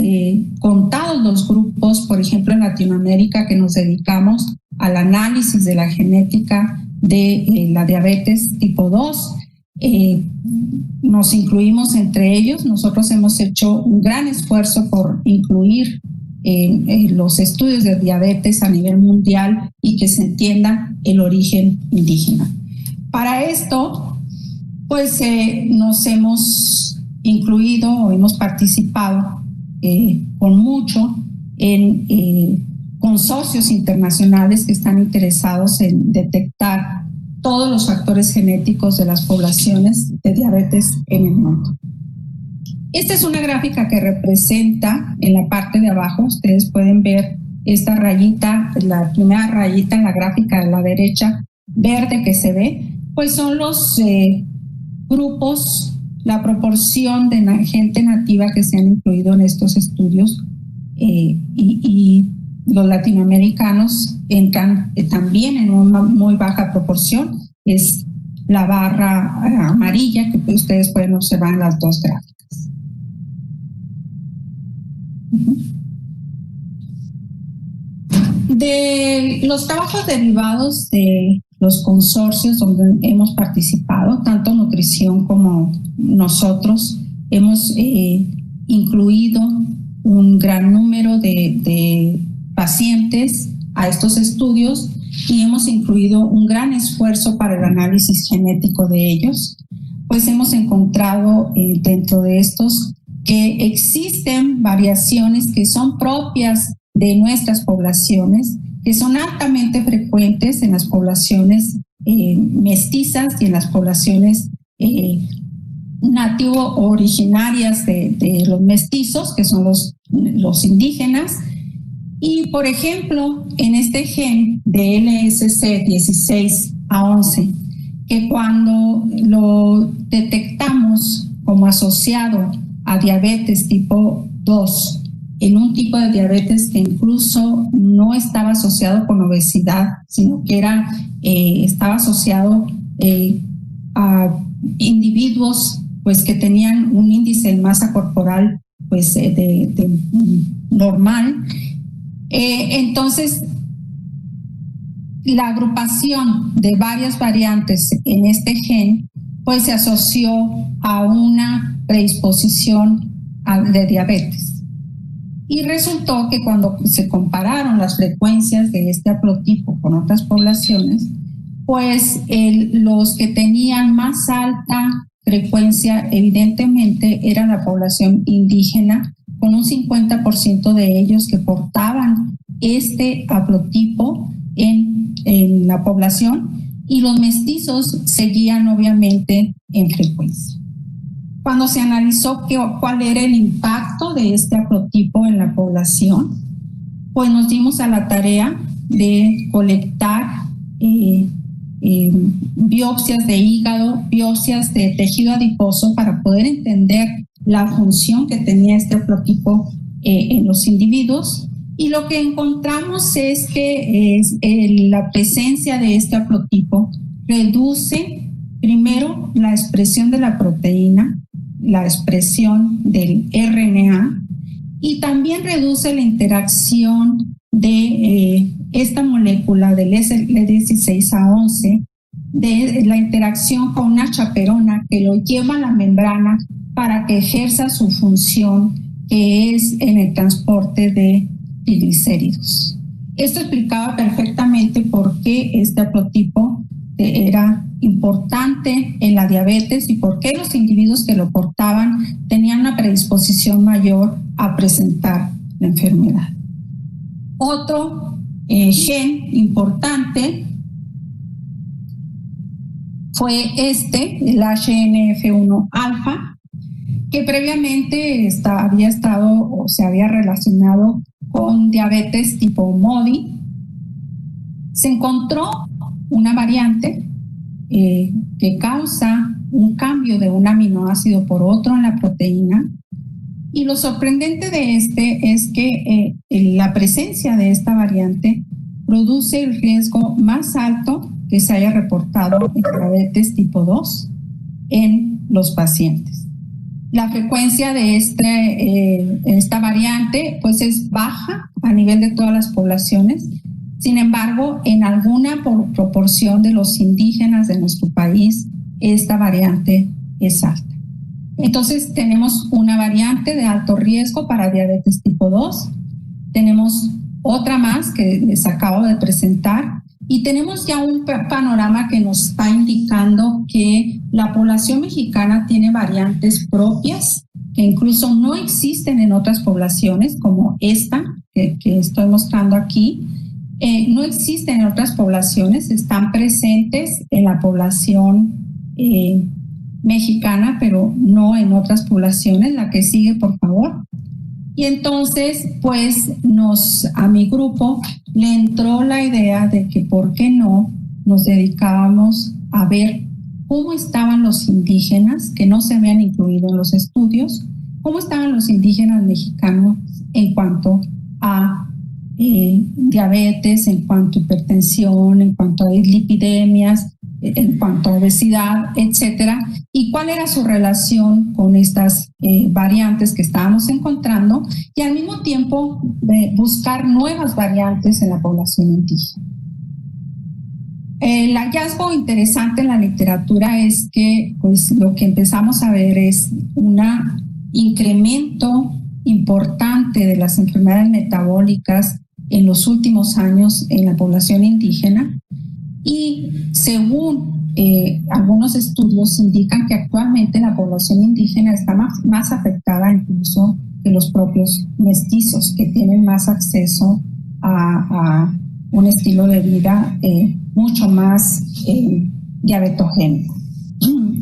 contados los grupos, por ejemplo en Latinoamérica, que nos dedicamos al análisis de la genética de la diabetes tipo 2. Nos incluimos entre ellos. Nosotros hemos hecho un gran esfuerzo por incluir los estudios de diabetes a nivel mundial y que se entienda el origen indígena. Para esto, pues nos hemos incluido o hemos participado con mucho en consorcios internacionales que están interesados en detectar todos los factores genéticos de las poblaciones de diabetes en el mundo. Esta es una gráfica que representa en la parte de abajo, ustedes pueden ver esta rayita, la primera rayita en la gráfica de la derecha, verde que se ve, pues son los grupos, la proporción de gente nativa que se han incluido en estos estudios y los latinoamericanos entran también en una muy baja proporción, es la barra amarilla que ustedes pueden observar en las dos gráficas. De los trabajos derivados de los consorcios donde hemos participado, tanto nutrición como nosotros, hemos incluido un gran número de pacientes a estos estudios y hemos incluido un gran esfuerzo para el análisis genético de ellos, pues hemos encontrado dentro de estos que existen variaciones que son propias de nuestras poblaciones, que son altamente frecuentes en las poblaciones mestizas y en las poblaciones nativo originarias de los mestizos, que son los indígenas. Y, por ejemplo, en este gen de LSC16A11, que cuando lo detectamos como asociado a diabetes tipo 2, en un tipo de diabetes que incluso no estaba asociado con obesidad, sino que estaba asociado a individuos pues, que tenían un índice de masa corporal pues, de normal. Entonces, la agrupación de varias variantes en este gen pues, se asoció a una predisposición de diabetes. Y resultó que cuando se compararon las frecuencias de este haplotipo con otras poblaciones, pues los que tenían más alta frecuencia evidentemente era la población indígena, con un 50% de ellos que portaban este haplotipo en la población, y los mestizos seguían obviamente en frecuencia. Cuando se analizó cuál era el impacto de este haplotipo en la población, pues nos dimos a la tarea de colectar biopsias de hígado, biopsias de tejido adiposo para poder entender la función que tenía este haplotipo en los individuos. Y lo que encontramos es que la presencia de este haplotipo reduce primero la expresión de la proteína, la expresión del RNA, y también reduce la interacción de esta molécula del SL16A11, de la interacción con una chaperona que lo lleva a la membrana para que ejerza su función, que es en el transporte de triglicéridos. Esto explicaba perfectamente por qué este haplotipo era importante en la diabetes y por qué los individuos que lo portaban tenían una predisposición mayor a presentar la enfermedad. Otro gen importante fue el HNF1 alfa, que previamente había estado o se había relacionado con diabetes tipo MODY. Se encontró una variante que causa un cambio de un aminoácido por otro en la proteína. Y lo sorprendente de es que la presencia de esta variante produce el riesgo más alto que se haya reportado en diabetes tipo 2 en los pacientes. La frecuencia de esta variante pues es baja a nivel de todas las poblaciones. Sin embargo, en alguna proporción de los indígenas de nuestro país, esta variante es alta. Entonces, tenemos una variante de alto riesgo para diabetes tipo 2. Tenemos otra más que les acabo de presentar. Y tenemos ya un panorama que nos está indicando que la población mexicana tiene variantes propias que incluso no existen en otras poblaciones, como esta que estoy mostrando aquí. No existen en otras poblaciones, están presentes en la población mexicana, pero no en otras poblaciones. La que sigue, por favor. Y entonces, pues, a mi grupo le entró la idea de que, ¿por qué no nos dedicábamos a ver cómo estaban los indígenas que no se habían incluido en los estudios, cómo estaban los indígenas mexicanos en cuanto a diabetes, en cuanto a hipertensión, en cuanto a dislipidemias, en cuanto a obesidad, etcétera, y cuál era su relación con estas variantes que estábamos encontrando, y al mismo tiempo buscar nuevas variantes en la población indígena. El hallazgo interesante en la literatura es que pues, lo que empezamos a ver es un incremento importante de las enfermedades metabólicas en los últimos años en la población indígena. Y según algunos estudios indican que actualmente la población indígena está más afectada incluso que los propios mestizos, que tienen más acceso a un estilo de vida mucho más diabetogénico.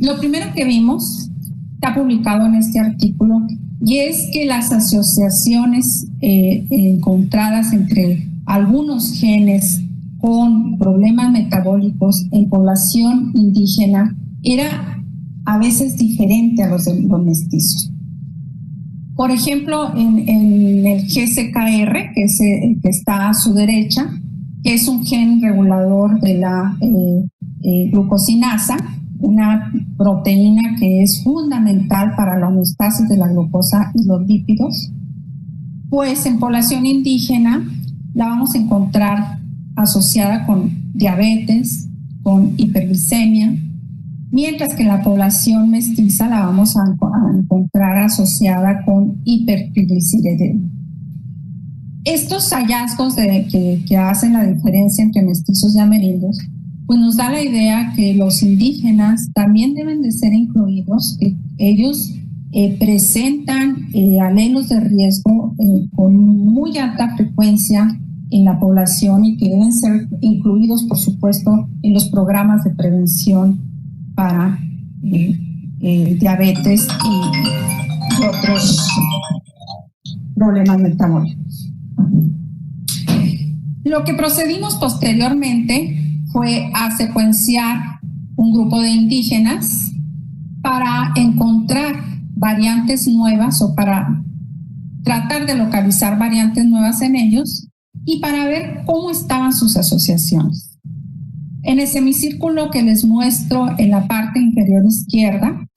Lo primero que vimos está publicado en este artículo y es que las asociaciones encontradas entre algunos genes con problemas metabólicos en población indígena era a veces diferente a los de los mestizos. Por ejemplo, en el GCKR, que es el que está a su derecha, que es un gen regulador de la glucosinasa, una proteína que es fundamental para la homeostasis de la glucosa y los lípidos, pues en población indígena la vamos a encontrar asociada con diabetes, con hiperglicemia, mientras que en la población mestiza la vamos a encontrar asociada con hipertrigliceridemia. Estos hallazgos que hacen la diferencia entre mestizos y amerindios, pues nos da la idea que los indígenas también deben de ser incluidos, que ellos presentan alelos de riesgo con muy alta frecuencia en la población y que deben ser incluidos, por supuesto, en los programas de prevención para diabetes y otros problemas metabólicos. Lo que procedimos posteriormente fue a secuenciar un grupo de indígenas para encontrar variantes nuevas o para tratar de localizar variantes nuevas en ellos y para ver cómo estaban sus asociaciones. En el semicírculo que les muestro en la parte inferior izquierda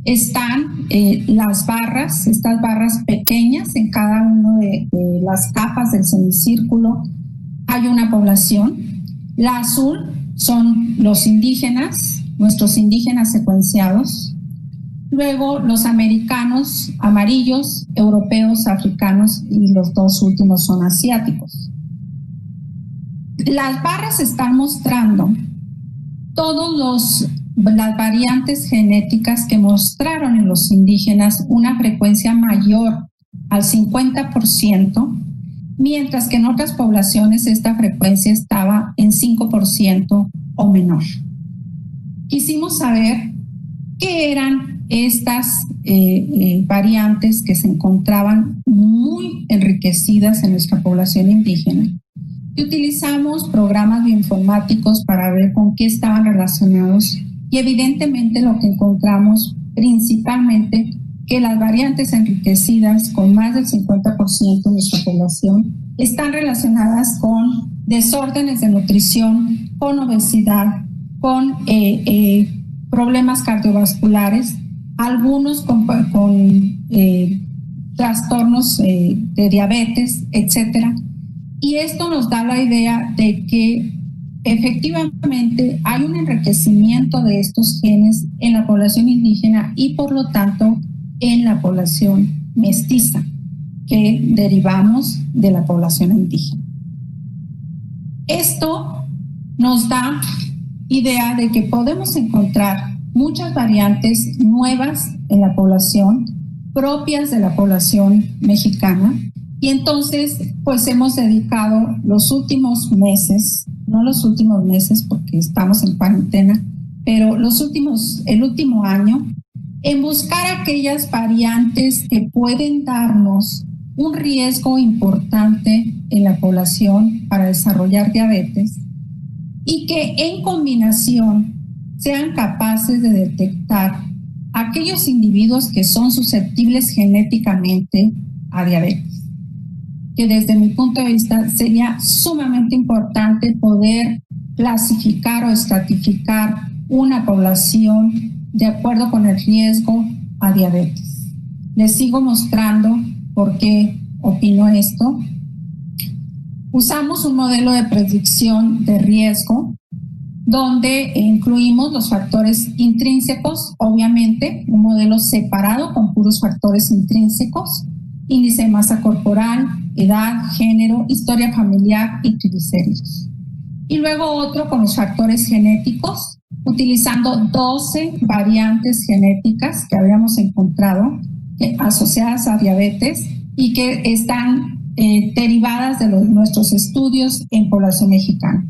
están las barras, estas barras pequeñas en cada una de las capas del semicírculo hay una población. La azul son los indígenas, nuestros indígenas secuenciados. Luego los americanos amarillos, europeos, africanos y los dos últimos son asiáticos. Las barras están mostrando todas las variantes genéticas que mostraron en los indígenas una frecuencia mayor al 50%, mientras que en otras poblaciones esta frecuencia estaba en 5% o menor. Quisimos saber qué eran estas variantes que se encontraban muy enriquecidas en nuestra población indígena. Y utilizamos programas bioinformáticos para ver con qué estaban relacionados, y evidentemente lo que encontramos principalmente que las variantes enriquecidas con más del 50% de nuestra población están relacionadas con desórdenes de nutrición, con obesidad, con problemas cardiovasculares, algunos con trastornos de diabetes, etcétera. Y esto nos da la idea de que efectivamente hay un enriquecimiento de estos genes en la población indígena y por lo tanto en la población mestiza que derivamos de la población indígena. Esto nos da idea de que podemos encontrar muchas variantes nuevas en la población, propias de la población mexicana, y entonces pues hemos dedicado los últimos meses, no los últimos meses porque estamos en cuarentena, pero el último año, en buscar aquellas variantes que pueden darnos un riesgo importante en la población para desarrollar diabetes y que en combinación sean capaces de detectar aquellos individuos que son susceptibles genéticamente a diabetes. Que desde mi punto de vista sería sumamente importante poder clasificar o estratificar una población de acuerdo con el riesgo a diabetes. Les sigo mostrando por qué opino esto. Usamos un modelo de predicción de riesgo donde incluimos los factores intrínsecos, obviamente, un modelo separado con puros factores intrínsecos, índice de masa corporal, edad, género, historia familiar y triglicéridos. Y luego otro con los factores genéticos, utilizando 12 variantes genéticas que habíamos encontrado asociadas a diabetes y que están derivadas de nuestros estudios en población mexicana.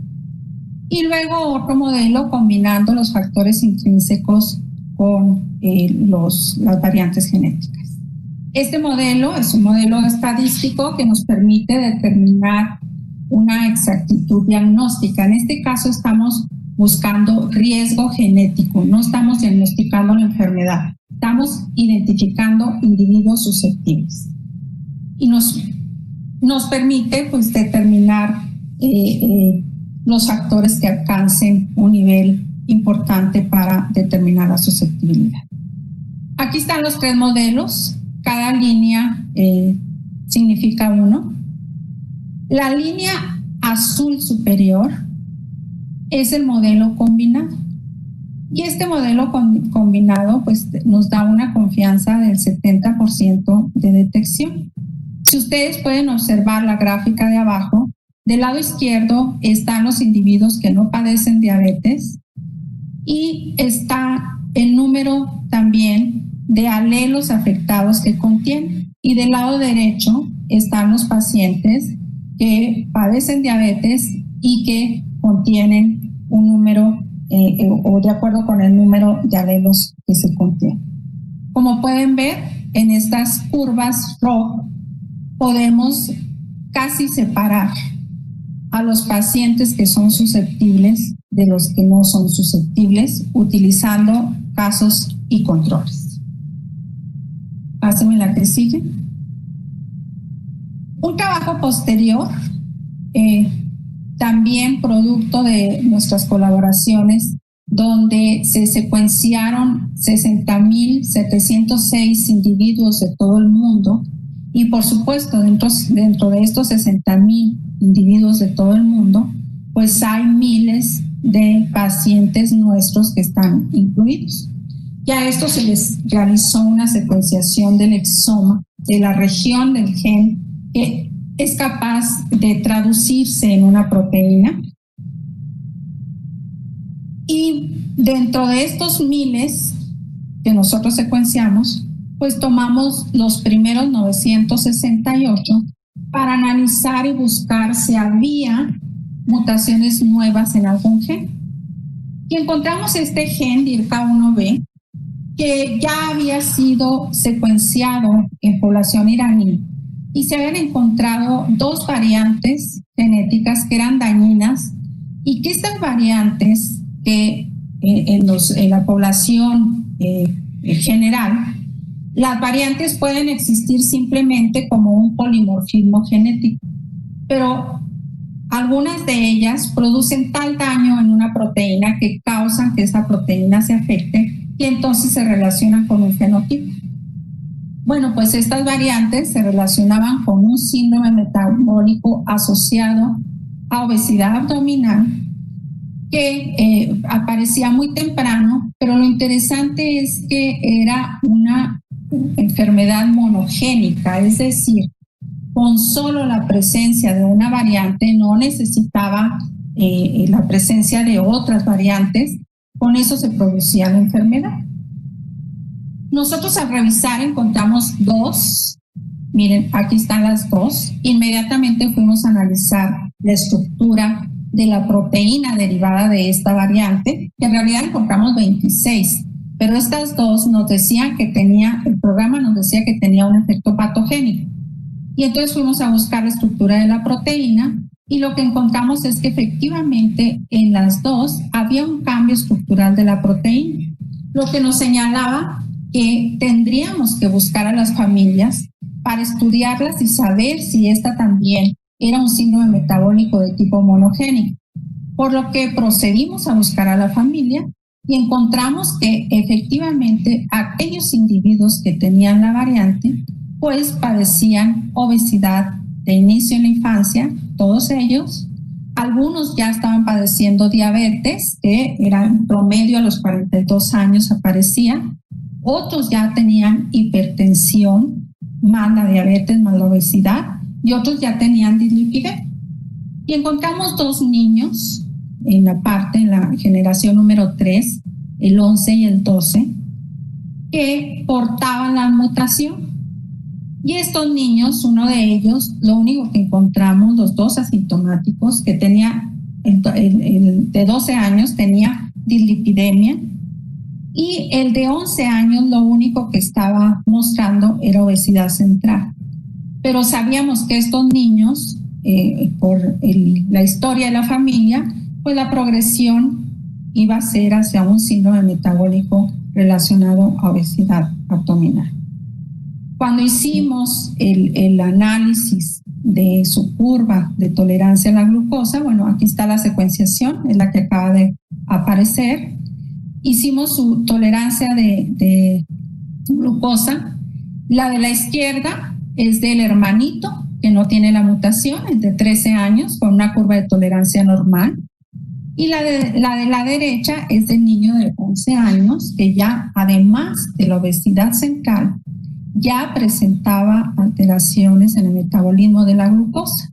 Y luego otro modelo combinando los factores intrínsecos con las variantes genéticas. Este modelo es un modelo estadístico que nos permite determinar una exactitud diagnóstica. En este caso estamos buscando riesgo genético, no estamos diagnosticando la enfermedad, estamos identificando individuos susceptibles. Y nos permite pues, determinar los factores que alcancen un nivel importante para determinar la susceptibilidad. Aquí están los 3 modelos. Cada línea significa uno. La línea azul superior es el modelo combinado. Y este modelo combinado pues, nos da una confianza del 70% de detección. Si ustedes pueden observar la gráfica de abajo, del lado izquierdo están los individuos que no padecen diabetes y está el número también de alelos afectados que contienen. Y del lado derecho están los pacientes que padecen diabetes y que contienen un número o de acuerdo con el número de alelos que se contienen. Como pueden ver en estas curvas rojas podemos casi separar a los pacientes que son susceptibles de los que no son susceptibles utilizando casos y controles. Pásenme la que sigue. Un trabajo posterior, también producto de nuestras colaboraciones, donde se secuenciaron 60.706 individuos de todo el mundo y por supuesto dentro de estos 60.000 individuos de todo el mundo, pues hay miles de pacientes nuestros que están incluidos. Y a esto se les realizó una secuenciación del exoma de la región del gen que es capaz de traducirse en una proteína Y dentro de estos miles que nosotros secuenciamos, pues tomamos los primeros 968 para analizar y buscar si había mutaciones nuevas en algún gen. Y encontramos este gen DIRCA1B que ya había sido secuenciado en población iraní y se habían encontrado 2 variantes genéticas que eran dañinas y que estas variantes que en la población general, las variantes pueden existir simplemente como un polimorfismo genético, pero algunas de ellas producen tal daño en una proteína que causan que esa proteína se afecte y entonces se relacionan con un fenotipo. Bueno, pues estas variantes se relacionaban con un síndrome metabólico asociado a obesidad abdominal que aparecía muy temprano, pero lo interesante es que era una enfermedad monogénica, es decir, con solo la presencia de una variante no necesitaba la presencia de otras variantes, con eso se producía la enfermedad. Nosotros al revisar encontramos 2, miren, aquí están las 2, inmediatamente fuimos a analizar la estructura de la proteína derivada de esta variante, que en realidad encontramos 26, pero estas 2 nos decían que el programa nos decía que tenía un efecto patogénico. Y entonces fuimos a buscar la estructura de la proteína y lo que encontramos es que efectivamente en las 2 había un cambio estructural de la proteína, lo que nos señalaba que tendríamos que buscar a las familias para estudiarlas y saber si esta también era un síndrome metabólico de tipo monogénico. Por lo que procedimos a buscar a la familia y encontramos que efectivamente aquellos individuos que tenían la variante pues padecían obesidad de inicio en la infancia, todos ellos. Algunos ya estaban padeciendo diabetes, que eran promedio a los 42 años aparecía. Otros ya tenían hipertensión, más la diabetes, más la obesidad, y otros ya tenían dislipidemia. Y encontramos 2 niños en la generación número 3, el 11 y el 12, que portaban la mutación. Y estos niños, uno de ellos, lo único que encontramos, los 2 asintomáticos, que tenía, el de 12 años tenía dislipidemia, y el de 11 años lo único que estaba mostrando era obesidad central. Pero sabíamos que estos niños, por la historia de la familia, pues la progresión iba a ser hacia un síndrome metabólico relacionado a obesidad abdominal. Cuando hicimos el análisis de su curva de tolerancia a la glucosa, bueno, aquí está la secuenciación, es la que acaba de aparecer. Hicimos su tolerancia de glucosa. La de la izquierda es del hermanito, que no tiene la mutación, es de 13 años, con una curva de tolerancia normal. Y la de la derecha es del niño de 11 años, que ya, además de la obesidad central, ya presentaba alteraciones en el metabolismo de la glucosa,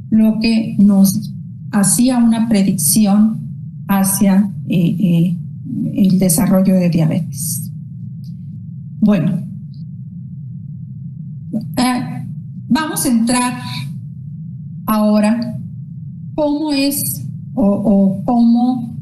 lo que nos hacía una predicción hacia el desarrollo de diabetes. Bueno, vamos a entrar ahora cómo es o cómo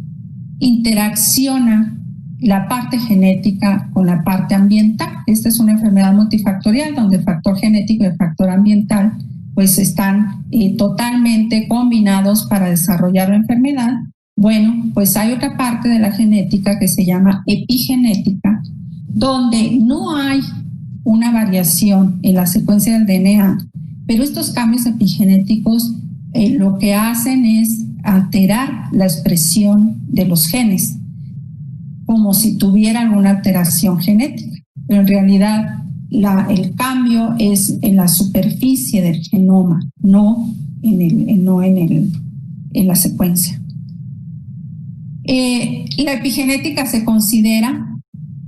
interacciona la parte genética con la parte ambiental. Esta es una enfermedad multifactorial donde el factor genético y el factor ambiental pues están totalmente combinados para desarrollar la enfermedad. Bueno, pues hay otra parte de la genética que se llama epigenética, donde no hay una variación en la secuencia del DNA, pero estos cambios epigenéticos lo que hacen es alterar la expresión de los genes, como si tuviera alguna alteración genética, pero en realidad el cambio es en la superficie del genoma, no en la secuencia. La epigenética se considera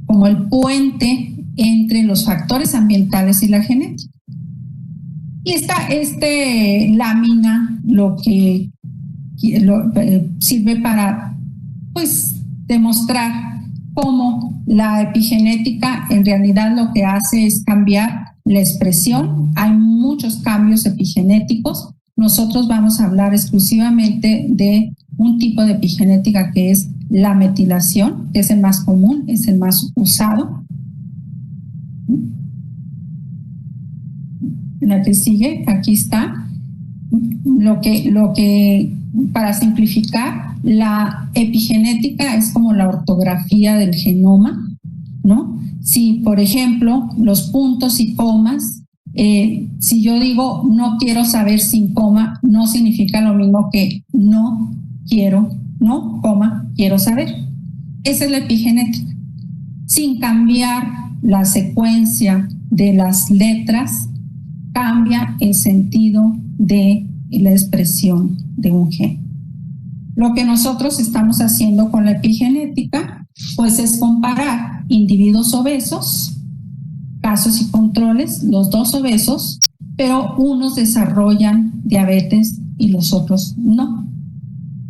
como el puente entre los factores ambientales y la genética. Y esta lámina lo que sirve para pues demostrar cómo la epigenética en realidad lo que hace es cambiar la expresión. Hay muchos cambios epigenéticos. Nosotros vamos a hablar exclusivamente de un tipo de epigenética que es la metilación, que es el más común, es el más usado. La que sigue, aquí está. Lo que para simplificar, la epigenética es como la ortografía del genoma, ¿no? Si, por ejemplo, los puntos y comas, si yo digo no quiero saber sin coma, no significa lo mismo que no quiero, no, coma, quiero saber. Esa es la epigenética. Sin cambiar la secuencia de las letras, cambia el sentido de la expresión de un gen. Lo que nosotros estamos haciendo con la epigenética, pues es comparar individuos obesos, casos y controles, los dos obesos, pero unos desarrollan diabetes y los otros no.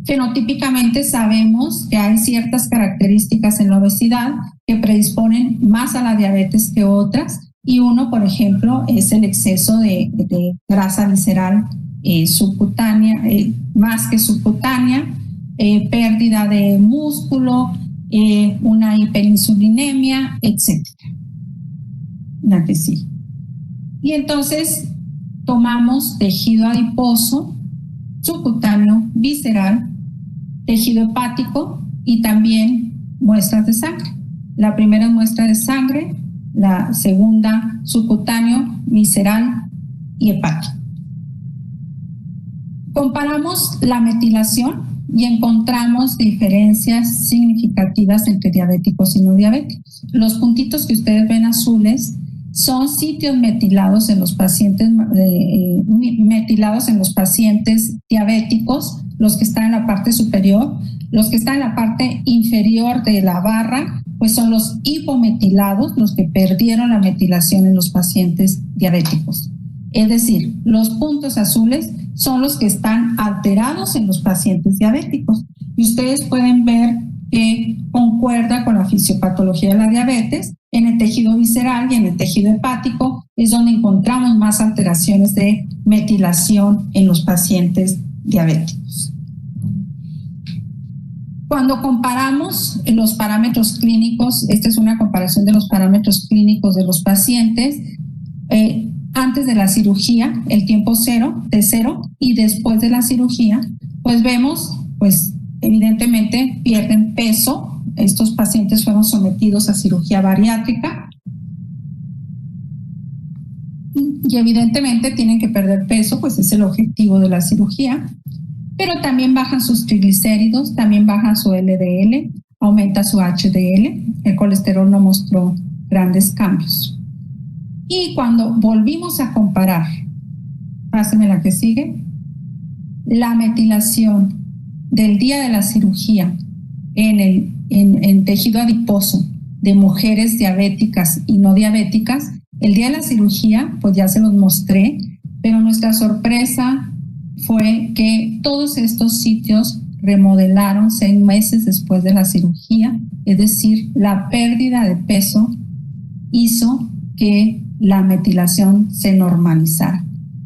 Fenotípicamente sabemos que hay ciertas características en la obesidad que predisponen más a la diabetes que otras, y uno, por ejemplo, es el exceso de grasa visceral subcutánea, más que subcutánea, pérdida de músculo, una hiperinsulinemia, etc. La que sí. Y entonces tomamos tejido adiposo, subcutáneo, visceral, tejido hepático y también muestras de sangre. La primera es muestra de sangre, la segunda subcutáneo, visceral y hepático. Comparamos la metilación y encontramos diferencias significativas entre diabéticos y no diabéticos. Los puntitos que ustedes ven azules son sitios metilados en los pacientes diabéticos, los que están en la parte superior. Los que están en la parte inferior de la barra, pues son los hipometilados, los que perdieron la metilación en los pacientes diabéticos. Es decir, los puntos azules son los que están alterados en los pacientes diabéticos. Y ustedes pueden ver que concuerda con la fisiopatología de la diabetes. En el tejido visceral y en el tejido hepático es donde encontramos más alteraciones de metilación en los pacientes diabéticos. Cuando comparamos los parámetros clínicos, esta es una comparación de los parámetros clínicos de los pacientes, antes de la cirugía, el tiempo de cero, y después de la cirugía, pues vemos, pues evidentemente pierden peso. Estos pacientes fueron sometidos a cirugía bariátrica y evidentemente tienen que perder peso, pues es el objetivo de la cirugía. Pero también bajan sus triglicéridos, también baja su LDL, aumenta su HDL, el colesterol no mostró grandes cambios. Y cuando volvimos a comparar, pásenme la que sigue, la metilación del día de la cirugía en tejido adiposo de mujeres diabéticas y no diabéticas, el día de la cirugía, pues ya se los mostré, pero nuestra sorpresa fue que todos estos sitios remodelaron 6 meses después de la cirugía, es decir, la pérdida de peso hizo que la metilación se normalizara.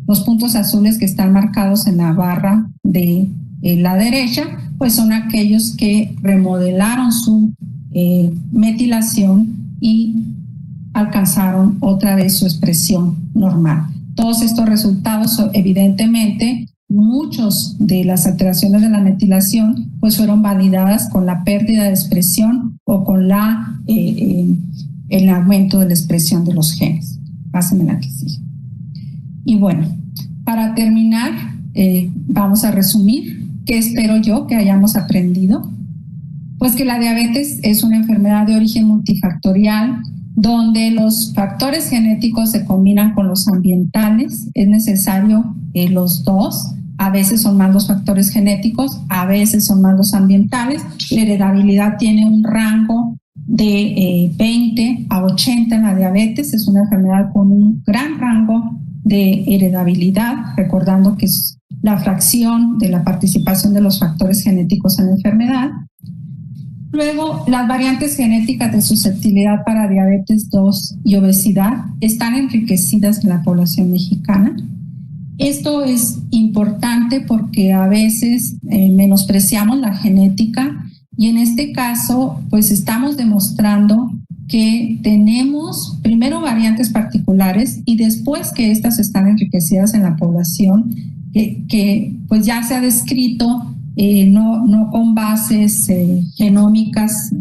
Los puntos azules que están marcados en la barra de la derecha, pues son aquellos que remodelaron su metilación y alcanzaron otra vez su expresión normal. Todos estos resultados, evidentemente, muchos de las alteraciones de la metilación pues fueron validadas con la pérdida de expresión o con el aumento de la expresión de los genes. Pásenme la que sigue. Y bueno, para terminar, vamos a resumir qué espero yo que hayamos aprendido. Pues que la diabetes es una enfermedad de origen multifactorial donde los factores genéticos se combinan con los ambientales. Es necesario los dos. A veces son más los factores genéticos, a veces son más los ambientales. La heredabilidad tiene un rango de 20 a 80 en la diabetes. Es una enfermedad con un gran rango de heredabilidad, recordando que es la fracción de la participación de los factores genéticos en la enfermedad. Luego, las variantes genéticas de susceptibilidad para diabetes 2 y obesidad están enriquecidas en la población mexicana. Esto es importante porque a veces menospreciamos la genética y en este caso, pues estamos demostrando que tenemos primero variantes particulares y después que estas están enriquecidas en la población, que pues ya se ha descrito no con bases genómicas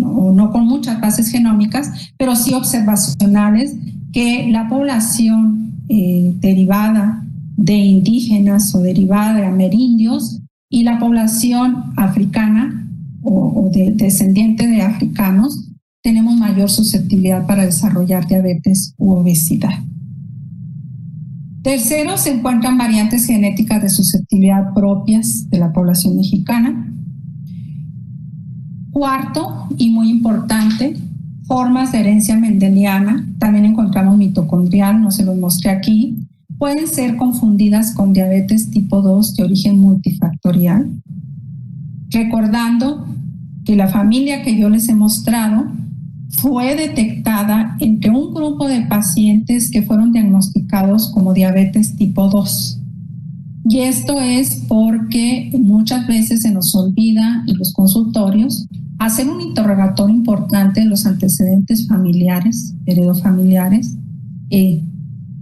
o no con muchas bases genómicas, pero sí observacionales, que la población derivada de indígenas o derivada de amerindios y la población africana o descendiente de africanos tenemos mayor susceptibilidad para desarrollar diabetes u obesidad. Tercero, se encuentran variantes genéticas de susceptibilidad propias de la población mexicana. Cuarto, y muy importante, formas de herencia mendeliana. También encontramos mitocondrial, no se los mostré aquí. Pueden ser confundidas con diabetes tipo 2 de origen multifactorial. Recordando que la familia que yo les he mostrado fue detectada entre un grupo de pacientes que fueron diagnosticados como diabetes tipo 2. Y esto es porque muchas veces se nos olvida en los consultorios hacer un interrogatorio importante de los antecedentes familiares, heredofamiliares.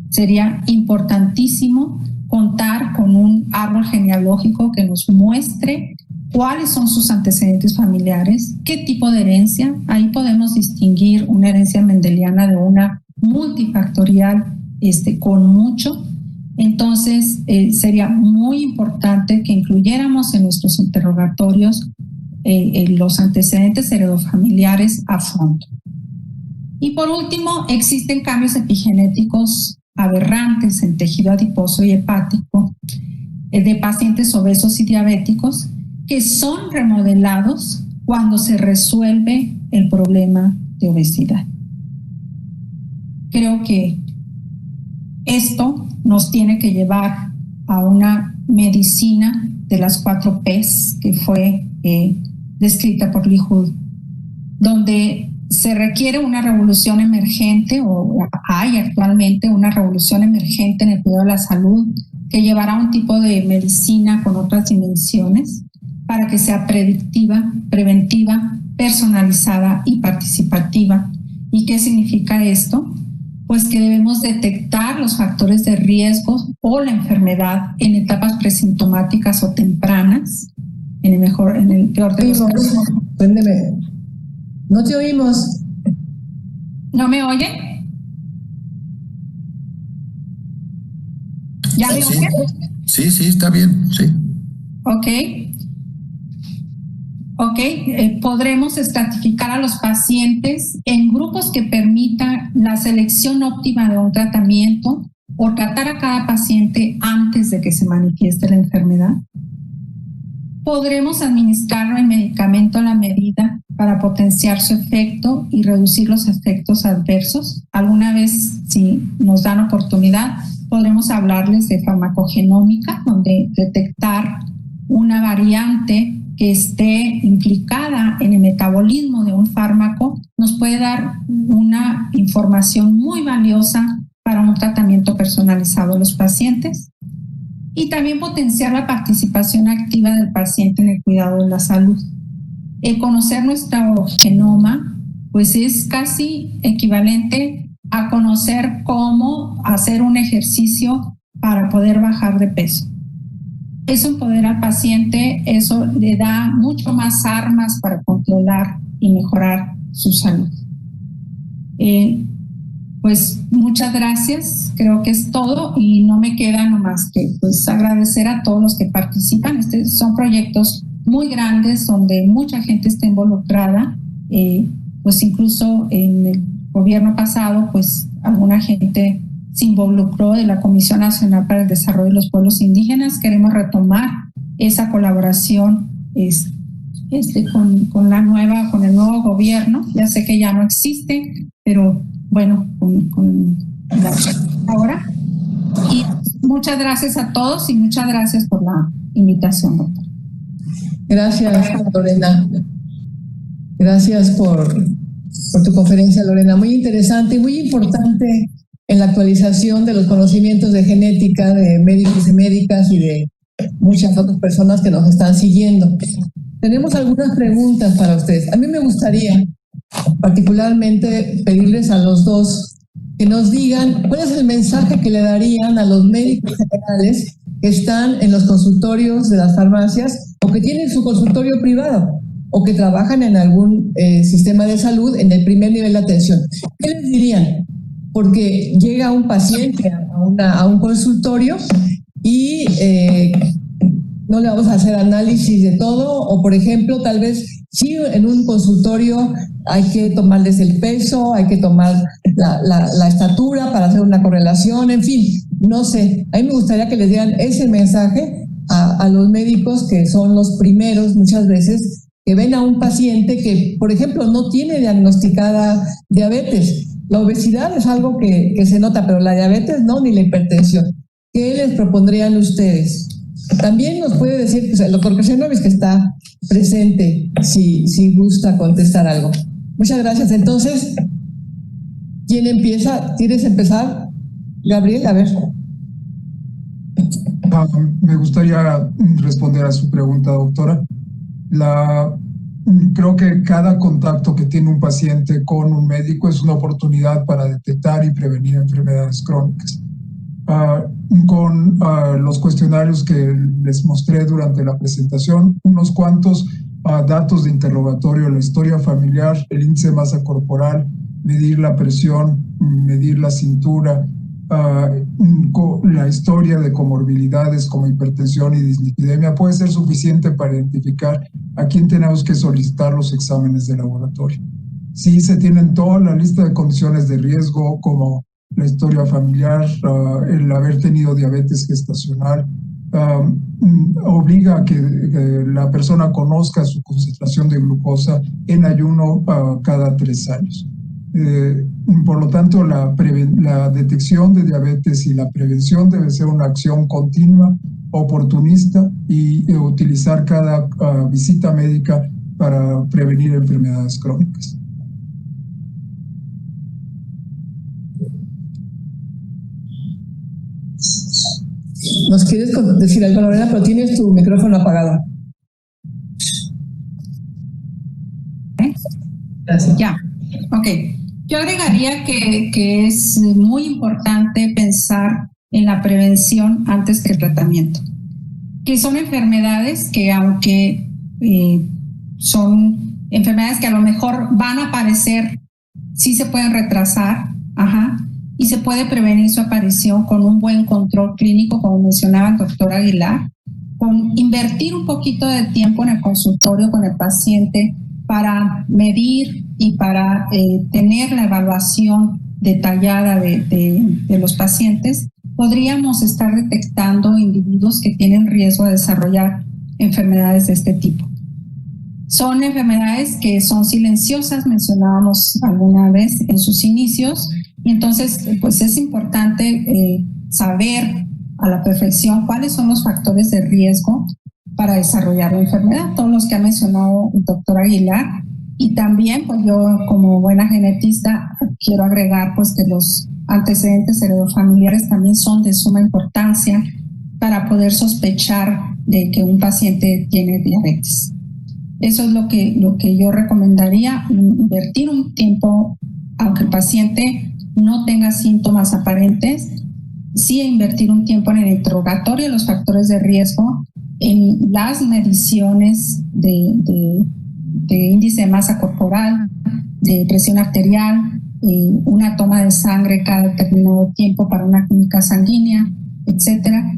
Sería importantísimo contar con un árbol genealógico que nos muestre cuáles son sus antecedentes familiares, qué tipo de herencia. Ahí podemos distinguir una herencia mendeliana de una multifactorial con mucho. Entonces, sería muy importante que incluyéramos en nuestros interrogatorios los antecedentes heredofamiliares a fondo. Y por último, existen cambios epigenéticos aberrantes en tejido adiposo y hepático de pacientes obesos y diabéticos que son remodelados cuando se resuelve el problema de obesidad. Creo que esto nos tiene que llevar a una medicina de las 4 Ps que fue descrita por Lee Hood, donde se requiere una revolución emergente, o hay actualmente una revolución emergente en el cuidado de la salud que llevará a un tipo de medicina con otras dimensiones para que sea predictiva, preventiva, personalizada y participativa. ¿Y qué significa esto? Pues que debemos detectar los factores de riesgo o la enfermedad en etapas presintomáticas o tempranas, en el peor de los casos. No te oímos. ¿No me oyen? ¿Ya me oyen? Sí, está bien, sí. Ok, podremos estratificar a los pacientes en grupos que permitan la selección óptima de un tratamiento o tratar a cada paciente antes de que se manifieste la enfermedad. Podremos administrar el medicamento a la medida para potenciar su efecto y reducir los efectos adversos. Alguna vez, si nos dan oportunidad, podremos hablarles de farmacogenómica, donde detectar una variante que esté implicada en el metabolismo de un fármaco nos puede dar una información muy valiosa para un tratamiento personalizado a los pacientes. Y también potenciar la participación activa del paciente en el cuidado de la salud. Conocer nuestro genoma, pues es casi equivalente a conocer cómo hacer un ejercicio para poder bajar de peso. Eso empodera al paciente, eso le da mucho más armas para controlar y mejorar su salud. Pues muchas gracias, creo que es todo y no me queda nomás que pues agradecer a todos los que participan. Son proyectos muy grandes donde mucha gente está involucrada, pues incluso en el gobierno pasado pues alguna gente se involucró de la Comisión Nacional para el Desarrollo de los Pueblos Indígenas. Queremos retomar esa colaboración con el nuevo gobierno. Ya sé que ya no existe, pero bueno, ahora. Y muchas gracias a todos y muchas gracias por la invitación, doctor. Gracias, Lorena. Gracias por tu conferencia, Lorena. Muy interesante y muy importante en la actualización de los conocimientos de genética de médicos y médicas y de muchas otras personas que nos están siguiendo. Tenemos algunas preguntas para ustedes. A mí me gustaría particularmente pedirles a los dos que nos digan cuál es el mensaje que le darían a los médicos generales que están en los consultorios de las farmacias o que tienen su consultorio privado o que trabajan en algún sistema de salud en el primer nivel de atención. ¿Qué les dirían? Porque llega un paciente a un consultorio y no le vamos a hacer análisis de todo, o por ejemplo, tal vez sí en un consultorio hay que tomarles el peso, hay que tomar la estatura para hacer una correlación, en fin, no sé. A mí me gustaría que les dieran ese mensaje a los médicos que son los primeros muchas veces que ven a un paciente que, por ejemplo, no tiene diagnosticada diabetes. La obesidad es algo que se nota, pero la diabetes no, ni la hipertensión. ¿Qué les propondrían ustedes? También nos puede decir pues, el doctor Kreshenovic, que está presente, si gusta contestar algo. Muchas gracias. Entonces, ¿quién empieza? ¿Quieres empezar, Gabriel? A ver. Me gustaría responder a su pregunta, doctora. Creo que cada contacto que tiene un paciente con un médico es una oportunidad para detectar y prevenir enfermedades crónicas. Con los cuestionarios que les mostré durante la presentación, unos cuantos datos de interrogatorio, la historia familiar, el índice de masa corporal, medir la presión, medir la cintura, la historia de comorbilidades como hipertensión y dislipidemia puede ser suficiente para identificar a quién tenemos que solicitar los exámenes de laboratorio. Si se tienen toda la lista de condiciones de riesgo como la historia familiar, el haber tenido diabetes gestacional, obliga a que la persona conozca su concentración de glucosa en ayuno cada 3 años. Por lo tanto, la detección de diabetes y la prevención debe ser una acción continua, oportunista y utilizar cada visita médica para prevenir enfermedades crónicas. ¿Nos quieres decir algo, Lorena? Pero tienes tu micrófono apagado. Gracias. Ya, ok. Yo agregaría que es muy importante pensar en la prevención antes que el tratamiento, que son enfermedades que aunque son enfermedades que a lo mejor van a aparecer, sí se pueden retrasar, y se puede prevenir su aparición con un buen control clínico, como mencionaba el doctor Aguilar, con invertir un poquito de tiempo en el consultorio con el paciente para medir y para tener la evaluación detallada de los pacientes, podríamos estar detectando individuos que tienen riesgo de desarrollar enfermedades de este tipo. Son enfermedades que son silenciosas, mencionábamos alguna vez en sus inicios, y entonces pues es importante saber a la perfección cuáles son los factores de riesgo para desarrollar la enfermedad, todos los que ha mencionado el doctor Aguilar. Y también, pues yo como buena genetista quiero agregar pues que los antecedentes heredofamiliares también son de suma importancia para poder sospechar de que un paciente tiene diabetes. Eso es lo que yo recomendaría, invertir un tiempo, aunque el paciente no tenga síntomas aparentes, sí invertir un tiempo en el interrogatorio de los factores de riesgo, en las mediciones de índice de masa corporal, de presión arterial, una toma de sangre cada determinado tiempo para una química sanguínea, etcétera.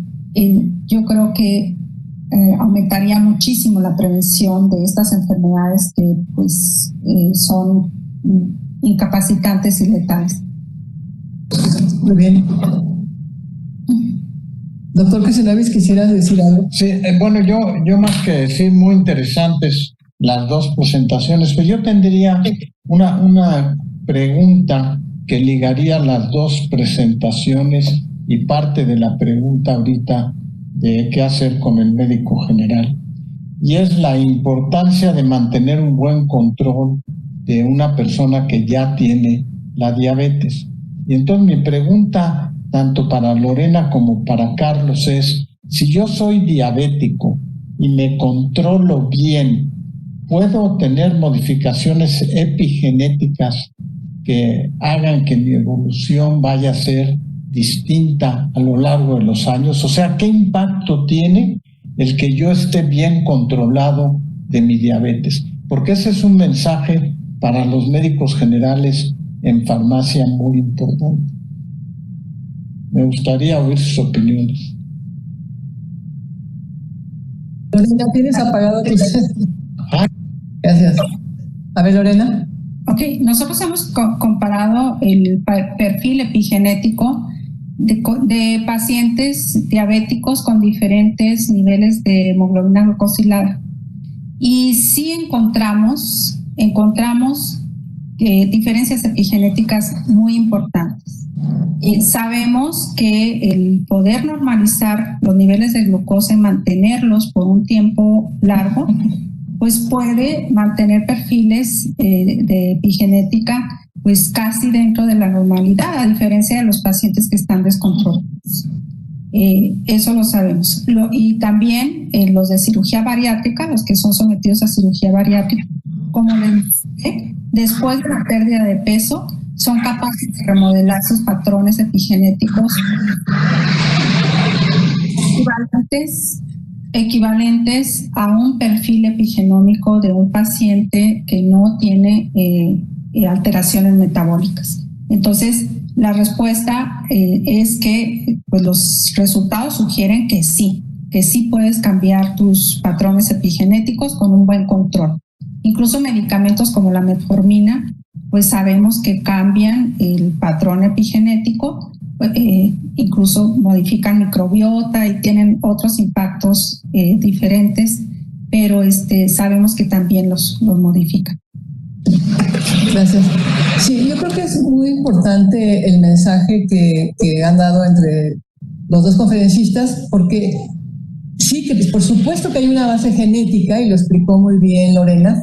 Yo creo que aumentaría muchísimo la prevención de estas enfermedades que pues son incapacitantes y letales. Muy bien. Doctor Kreshenovic, ¿quisieras decir algo? Sí, bueno, yo más que decir, muy interesantes las dos presentaciones, pero yo tendría una pregunta que ligaría las dos presentaciones y parte de la pregunta ahorita de qué hacer con el médico general. y es la importancia de mantener un buen control de una persona que ya tiene la diabetes. Y entonces mi pregunta, tanto para Lorena como para Carlos, es: si yo soy diabético y me controlo bien, ¿puedo tener modificaciones epigenéticas que hagan que mi evolución vaya a ser distinta a lo largo de los años? O sea, ¿qué impacto tiene el que yo esté bien controlado de mi diabetes? Porque ese es un mensaje para los médicos generales en farmacia muy importante. Me gustaría oír sus opiniones. Lorena, ¿tienes apagado tu... Gracias. A ver, Lorena. Ok, nosotros hemos comparado el perfil epigenético de pacientes diabéticos con diferentes niveles de hemoglobina glucosilada. Y sí encontramos diferencias epigenéticas muy importantes. Sabemos que el poder normalizar los niveles de glucosa y mantenerlos por un tiempo largo, pues puede mantener perfiles de epigenética pues casi dentro de la normalidad, a diferencia de los pacientes que están descontrolados. Eso lo sabemos. Y también los de cirugía bariátrica, los que son sometidos a cirugía bariátrica, como les dije, después de la pérdida de peso, son capaces de remodelar sus patrones epigenéticos equivalentes a un perfil epigenómico de un paciente que no tiene alteraciones metabólicas. Entonces, la respuesta es que pues, los resultados sugieren que sí puedes cambiar tus patrones epigenéticos con un buen control. Incluso medicamentos como la metformina, pues sabemos que cambian el patrón epigenético, incluso modifican microbiota y tienen otros impactos diferentes, pero sabemos que también los modifican. Gracias. Sí, yo creo que es muy importante el mensaje que han dado entre los dos conferencistas, porque sí, que por supuesto que hay una base genética, y lo explicó muy bien Lorena,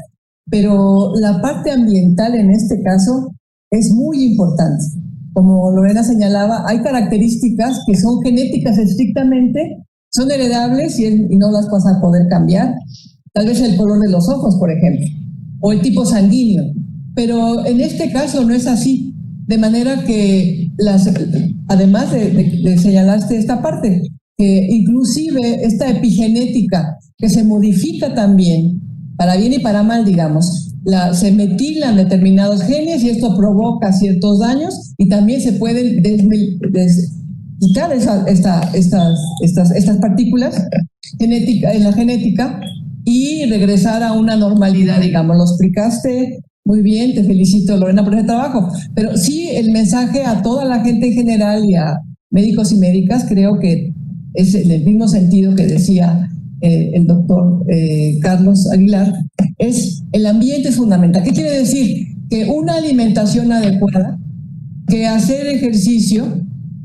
pero la parte ambiental en este caso es muy importante. Como Lorena señalaba, hay características que son genéticas estrictamente, son heredables y no las vas a poder cambiar. Tal vez el color de los ojos, por ejemplo, o el tipo sanguíneo. Pero en este caso no es así. De manera que, además de señalaste esta parte, que inclusive esta epigenética que se modifica también, para bien y para mal, digamos, se metilan determinados genes y esto provoca ciertos daños, y también se pueden quitar estas partículas en la genética y regresar a una normalidad, digamos. Lo explicaste muy bien, te felicito, Lorena, por ese trabajo. Pero sí, el mensaje a toda la gente en general y a médicos y médicas, creo que es en el mismo sentido que decía el doctor Carlos Aguilar, es el ambiente es fundamental. ¿Qué quiere decir? Que una alimentación adecuada, que hacer ejercicio,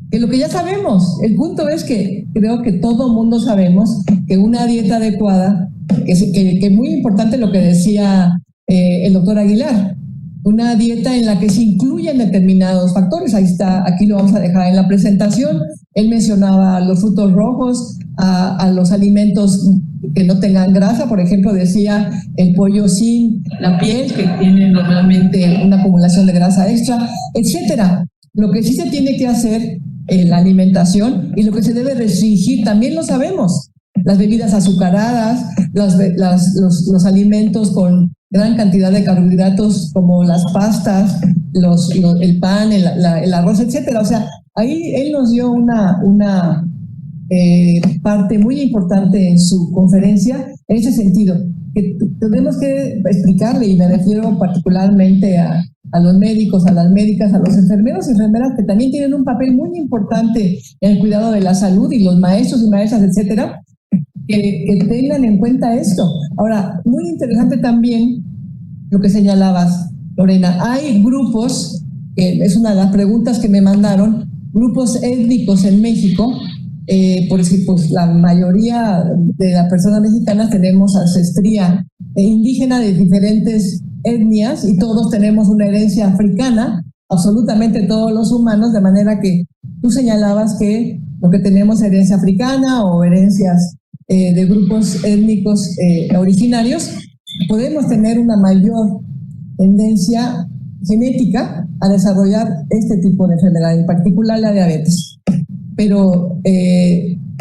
que lo que ya sabemos. El punto es que creo que todo mundo sabemos que una dieta adecuada, que muy importante lo que decía el doctor Aguilar, una dieta en la que se incluyen determinados factores. Ahí está, aquí lo vamos a dejar en la presentación. Él mencionaba los frutos rojos, a los alimentos que no tengan grasa, por ejemplo, decía el pollo sin la piel, que tiene normalmente una acumulación de grasa extra, etcétera. Lo que sí se tiene que hacer en la alimentación y lo que se debe restringir, también lo sabemos. Las bebidas azucaradas, los alimentos con gran cantidad de carbohidratos como las pastas, el pan, el arroz, etcétera. O sea, ahí él nos dio una parte muy importante en su conferencia en ese sentido, que tenemos que explicarle, y me refiero particularmente a los médicos, a las médicas, a los enfermeros y enfermeras, que también tienen un papel muy importante en el cuidado de la salud, y los maestros y maestras, etcétera, que tengan en cuenta esto. Ahora, muy interesante también lo que señalabas, Lorena. Hay grupos, es una de las preguntas que me mandaron, grupos étnicos en México pues la mayoría de las personas mexicanas tenemos ancestría indígena de diferentes etnias y todos tenemos una herencia africana, absolutamente todos los humanos, de manera que tú señalabas que lo que tenemos es herencia africana o herencias de grupos étnicos originarios, podemos tener una mayor tendencia genética a desarrollar este tipo de enfermedad, en particular la diabetes. Pero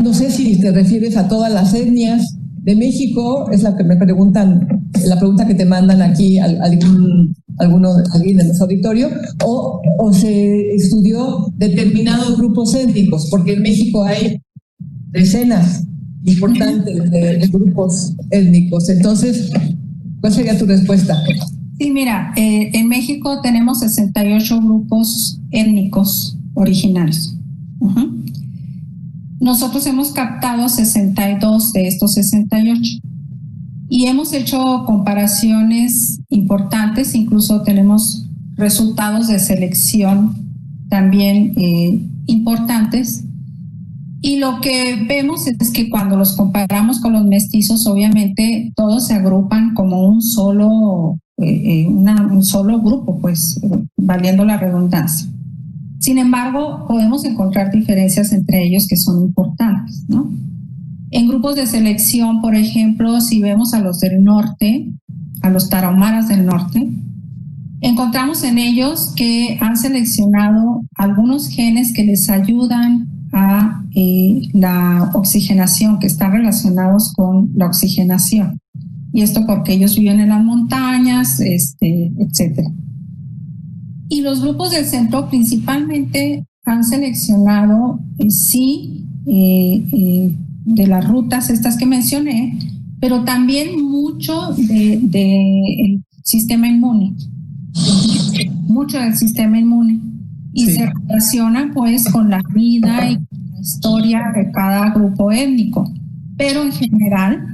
no sé si te refieres a todas las etnias de México, es la que me preguntan, la pregunta que te mandan aquí alguien de nuestro auditorio, o se estudió determinados grupos étnicos, porque en México hay decenas importantes de grupos étnicos. Entonces, ¿cuál sería tu respuesta? Sí, mira, en México tenemos 68 grupos étnicos originarios. Nosotros hemos captado 62 de estos 68 y hemos hecho comparaciones importantes, incluso tenemos resultados de selección también importantes. Y lo que vemos es que cuando los comparamos con los mestizos, obviamente todos se agrupan como un solo grupo, pues valiendo la redundancia. Sin embargo, podemos encontrar diferencias entre ellos que son importantes, ¿no? En grupos de selección, por ejemplo, si vemos a los del norte, a los tarahumaras del norte, encontramos en ellos que han seleccionado algunos genes que les ayudan a la oxigenación, que están relacionados con la oxigenación. Y esto porque ellos viven en las montañas, etcétera. Y los grupos del centro principalmente han seleccionado, de las rutas estas que mencioné, pero también mucho del sistema inmune. Mucho del sistema inmune. Y se relaciona pues con la vida y con la historia de cada grupo étnico. Pero en general,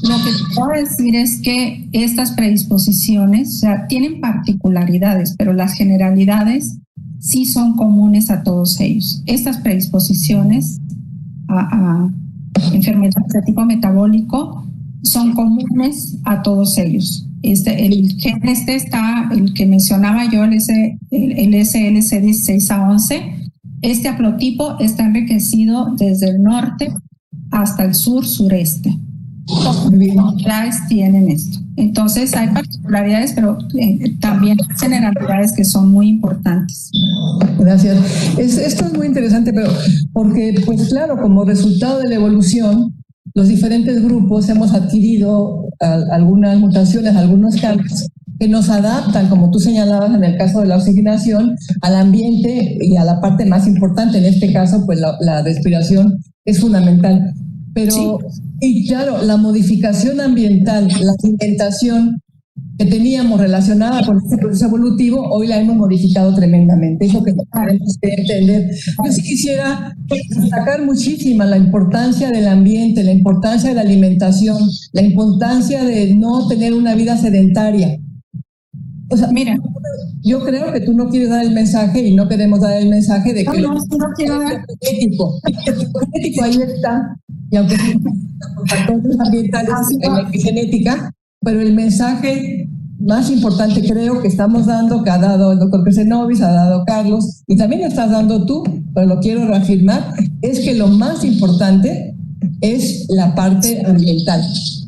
lo que te puedo decir es que estas predisposiciones, o sea, tienen particularidades, pero las generalidades sí son comunes a todos ellos. Estas predisposiciones a enfermedades de tipo metabólico son comunes a todos ellos. El gen está, el que mencionaba yo, el SLC16A11, este haplotipo está enriquecido desde el norte hasta el sureste. Todas tienen esto. Entonces hay particularidades, pero también generalidades que son muy importantes. Gracias. Esto es muy interesante, pero porque, pues claro, como resultado de la evolución, los diferentes grupos hemos adquirido algunas mutaciones, algunos cambios que nos adaptan, como tú señalabas en el caso de la oxigenación, al ambiente y a la parte más importante, en este caso, pues la respiración es fundamental. Pero, y claro, la modificación ambiental, la alimentación que teníamos relacionada con este proceso evolutivo, hoy la hemos modificado tremendamente. Es lo que tenemos que entender. Yo sí quisiera destacar muchísimo la importancia del ambiente, la importancia de la alimentación, la importancia de no tener una vida sedentaria. O sea, mira, yo creo que tú no quieres dar el mensaje y no queremos dar el mensaje de que no quiero dar. Genético ahí está, y aunque por factores ambientales en la epigenética, pero el mensaje más importante creo que estamos dando, que ha dado el doctor Crescenovis, ha dado Carlos, y también lo estás dando tú, pero lo quiero reafirmar, es que lo más importante es la parte ambiental.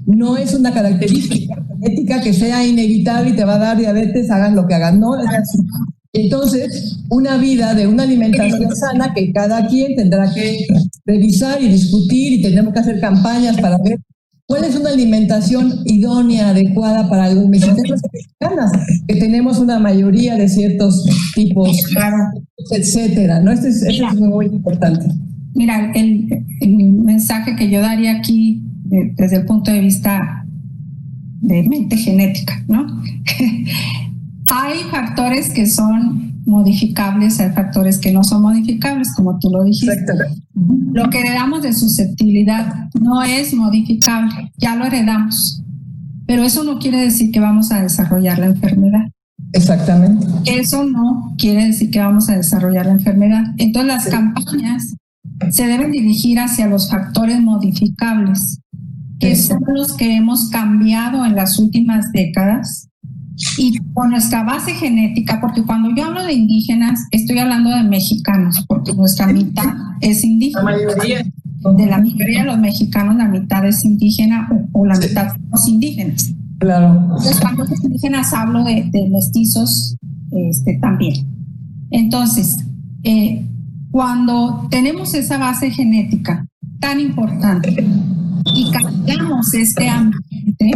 No es una característica genética que sea inevitable y te va a dar diabetes, hagan lo que hagan. No, es así. Entonces, una vida de una alimentación sana que cada quien tendrá que revisar y discutir, y tenemos que hacer campañas para ver cuál es una alimentación idónea, adecuada para los mexicanos y mexicanas, que tenemos una mayoría de ciertos tipos, etcétera, ¿no? Esto es muy importante. Mira, el mensaje que yo daría aquí desde el punto de vista de mente genética, ¿no? Hay factores que son modificables, hay factores que no son modificables, como tú lo dijiste. Exacto. Lo que heredamos de susceptibilidad no es modificable, ya lo heredamos, pero eso no quiere decir que vamos a desarrollar la enfermedad. Exactamente. Eso no quiere decir que vamos a desarrollar la enfermedad. Entonces las campañas se deben dirigir hacia los factores modificables, que son los que hemos cambiado en las últimas décadas y con nuestra base genética, porque cuando yo hablo de indígenas, estoy hablando de mexicanos, porque nuestra mitad es indígena. La mayoría. De la mayoría de los mexicanos, la mitad es indígena o la mitad somos indígenas. Claro. Entonces, cuando los indígenas hablo de mestizos también. Entonces, cuando tenemos esa base genética tan importante y cambiamos este ambiente,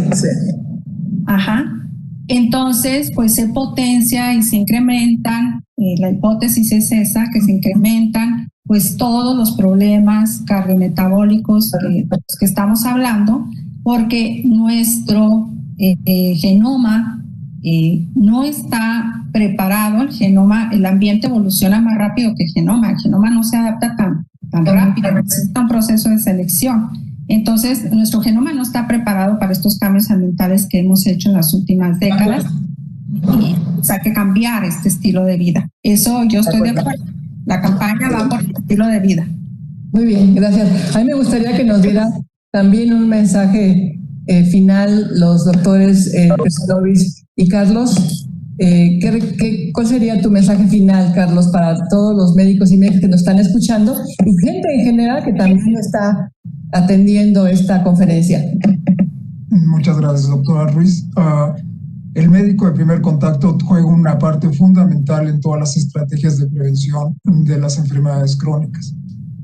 entonces pues se potencia y se incrementan, la hipótesis es esa, que se incrementan pues todos los problemas cardiometabólicos de los que estamos hablando, porque nuestro genoma no está preparado. El genoma, el ambiente evoluciona más rápido que el genoma no se adapta tan rápido, necesita un proceso de selección. Entonces, nuestro genoma no está preparado para estos cambios ambientales que hemos hecho en las últimas décadas y hay que cambiar este estilo de vida. Eso yo estoy de acuerdo. La campaña va por el estilo de vida. Muy bien, gracias. A mí me gustaría que nos diera también un mensaje final los doctores Krsenovich y Carlos. ¿Cuál sería tu mensaje final, Carlos, para todos los médicos y médicas que nos están escuchando y gente en general que también está atendiendo esta conferencia? Muchas gracias, doctora Ruiz. El médico de primer contacto juega una parte fundamental en todas las estrategias de prevención de las enfermedades crónicas.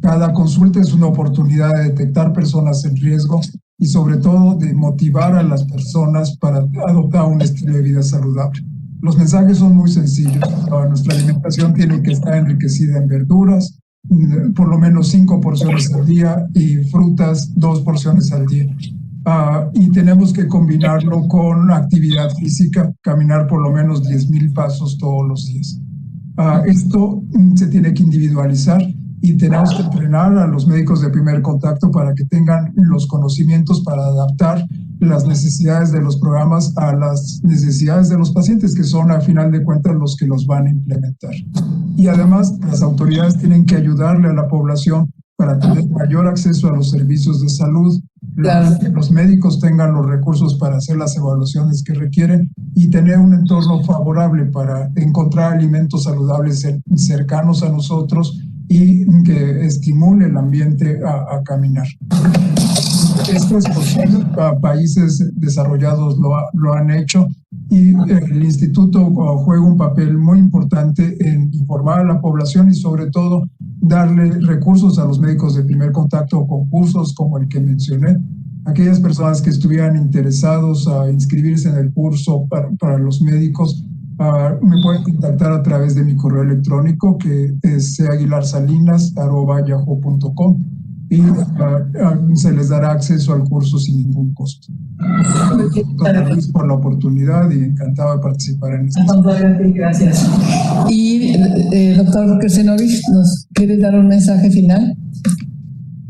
Cada consulta es una oportunidad de detectar personas en riesgo y sobre todo de motivar a las personas para adoptar un estilo de vida saludable. Los mensajes son muy sencillos. Nuestra alimentación tiene que estar enriquecida en verduras, por lo menos 5 porciones al día, y frutas 2 porciones al día. Y tenemos que combinarlo con actividad física, caminar por lo menos 10,000 pasos todos los días. Esto se tiene que individualizar y tenemos que entrenar a los médicos de primer contacto para que tengan los conocimientos para adaptar las necesidades de los programas a las necesidades de los pacientes, que son a final de cuentas los que los van a implementar. Y además las autoridades tienen que ayudarle a la población para tener mayor acceso a los servicios de salud, claro, que los médicos tengan los recursos para hacer las evaluaciones que requieren y tener un entorno favorable para encontrar alimentos saludables cercanos a nosotros y que estimule el ambiente a caminar. Esto es posible, países desarrollados lo han hecho y el instituto juega un papel muy importante en informar a la población y sobre todo darle recursos a los médicos de primer contacto con cursos como el que mencioné. Aquellas personas que estuvieran interesados a inscribirse en el curso para los médicos, me pueden contactar a través de mi correo electrónico, que es caguilarsalinas@yahoo.com, y se les dará acceso al curso sin ningún costo. Gracias por la oportunidad y encantado de participar en esto. Gracias. Y doctor Krsenovich, ¿nos quiere dar un mensaje final?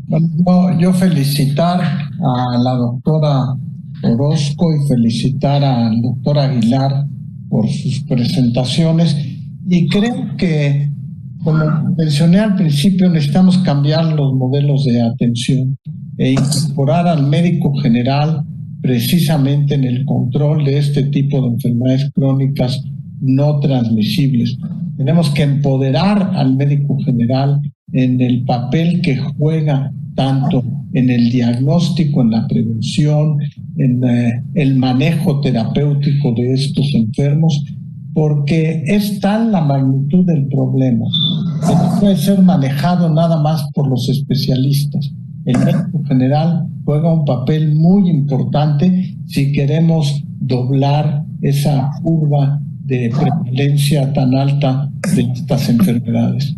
Bueno, yo felicitar a la doctora Orozco y felicitar al doctor Aguilar por sus presentaciones, y creo que, como mencioné al principio, necesitamos cambiar los modelos de atención e incorporar al médico general precisamente en el control de este tipo de enfermedades crónicas no transmisibles. Tenemos que empoderar al médico general en el papel que juega tanto en el diagnóstico, en la prevención, en el manejo terapéutico de estos enfermos, porque es tal la magnitud del problema que no puede ser manejado nada más por los especialistas. El médico general juega un papel muy importante si queremos doblar esa curva de prevalencia tan alta de estas enfermedades.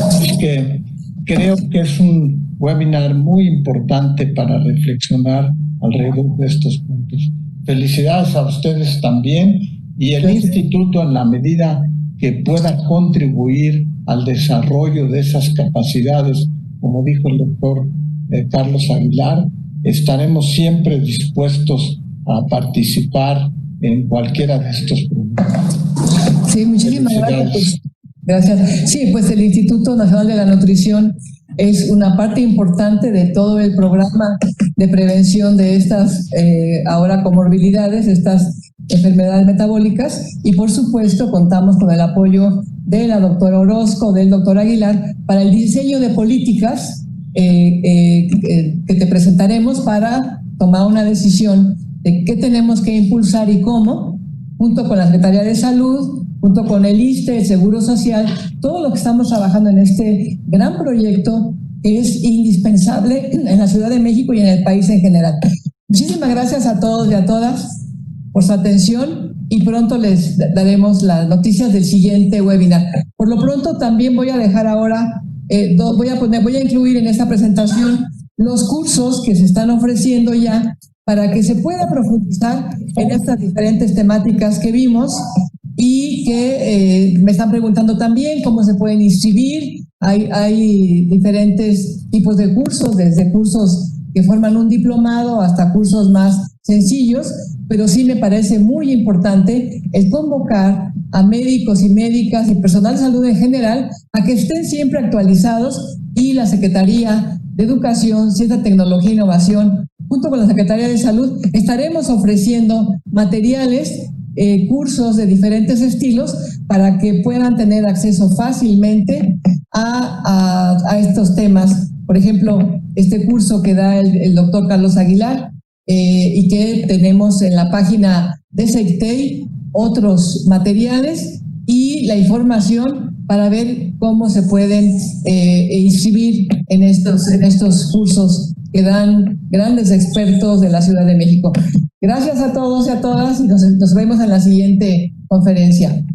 Así que creo que es un webinar muy importante para reflexionar alrededor de estos puntos. Felicidades a ustedes también, y el instituto, en la medida que pueda contribuir al desarrollo de esas capacidades, como dijo el doctor Carlos Aguilar, estaremos siempre dispuestos a participar en cualquiera de estos programas. Sí, muchísimas gracias. Gracias. Sí, pues el Instituto Nacional de la Nutrición es una parte importante de todo el programa de prevención de estas ahora comorbilidades, estas enfermedades metabólicas, y por supuesto contamos con el apoyo de la doctora Orozco, del doctor Aguilar, para el diseño de políticas que te presentaremos para tomar una decisión de qué tenemos que impulsar y cómo, junto con la Secretaría de Salud, junto con el ISSSTE, el Seguro Social, todo lo que estamos trabajando en este gran proyecto que es indispensable en la Ciudad de México y en el país en general. Muchísimas gracias a todos y a todas por su atención y pronto les daremos las noticias del siguiente webinar. Por lo pronto también voy a dejar ahora, voy a incluir en esta presentación los cursos que se están ofreciendo ya para que se pueda profundizar en estas diferentes temáticas que vimos y que me están preguntando también cómo se pueden inscribir. Hay diferentes tipos de cursos, desde cursos que forman un diplomado hasta cursos más sencillos, pero sí me parece muy importante el convocar a médicos y médicas y personal de salud en general a que estén siempre actualizados, y la Secretaría de Educación, Ciencia, Tecnología e Innovación, junto con la Secretaría de Salud, estaremos ofreciendo materiales, cursos de diferentes estilos para que puedan tener acceso fácilmente a estos temas. Por ejemplo, este curso que da el doctor Carlos Aguilar y que tenemos en la página de SECTEI, otros materiales y la información para ver cómo se pueden inscribir en estos cursos que dan grandes expertos de la Ciudad de México. Gracias a todos y a todas y nos vemos en la siguiente conferencia.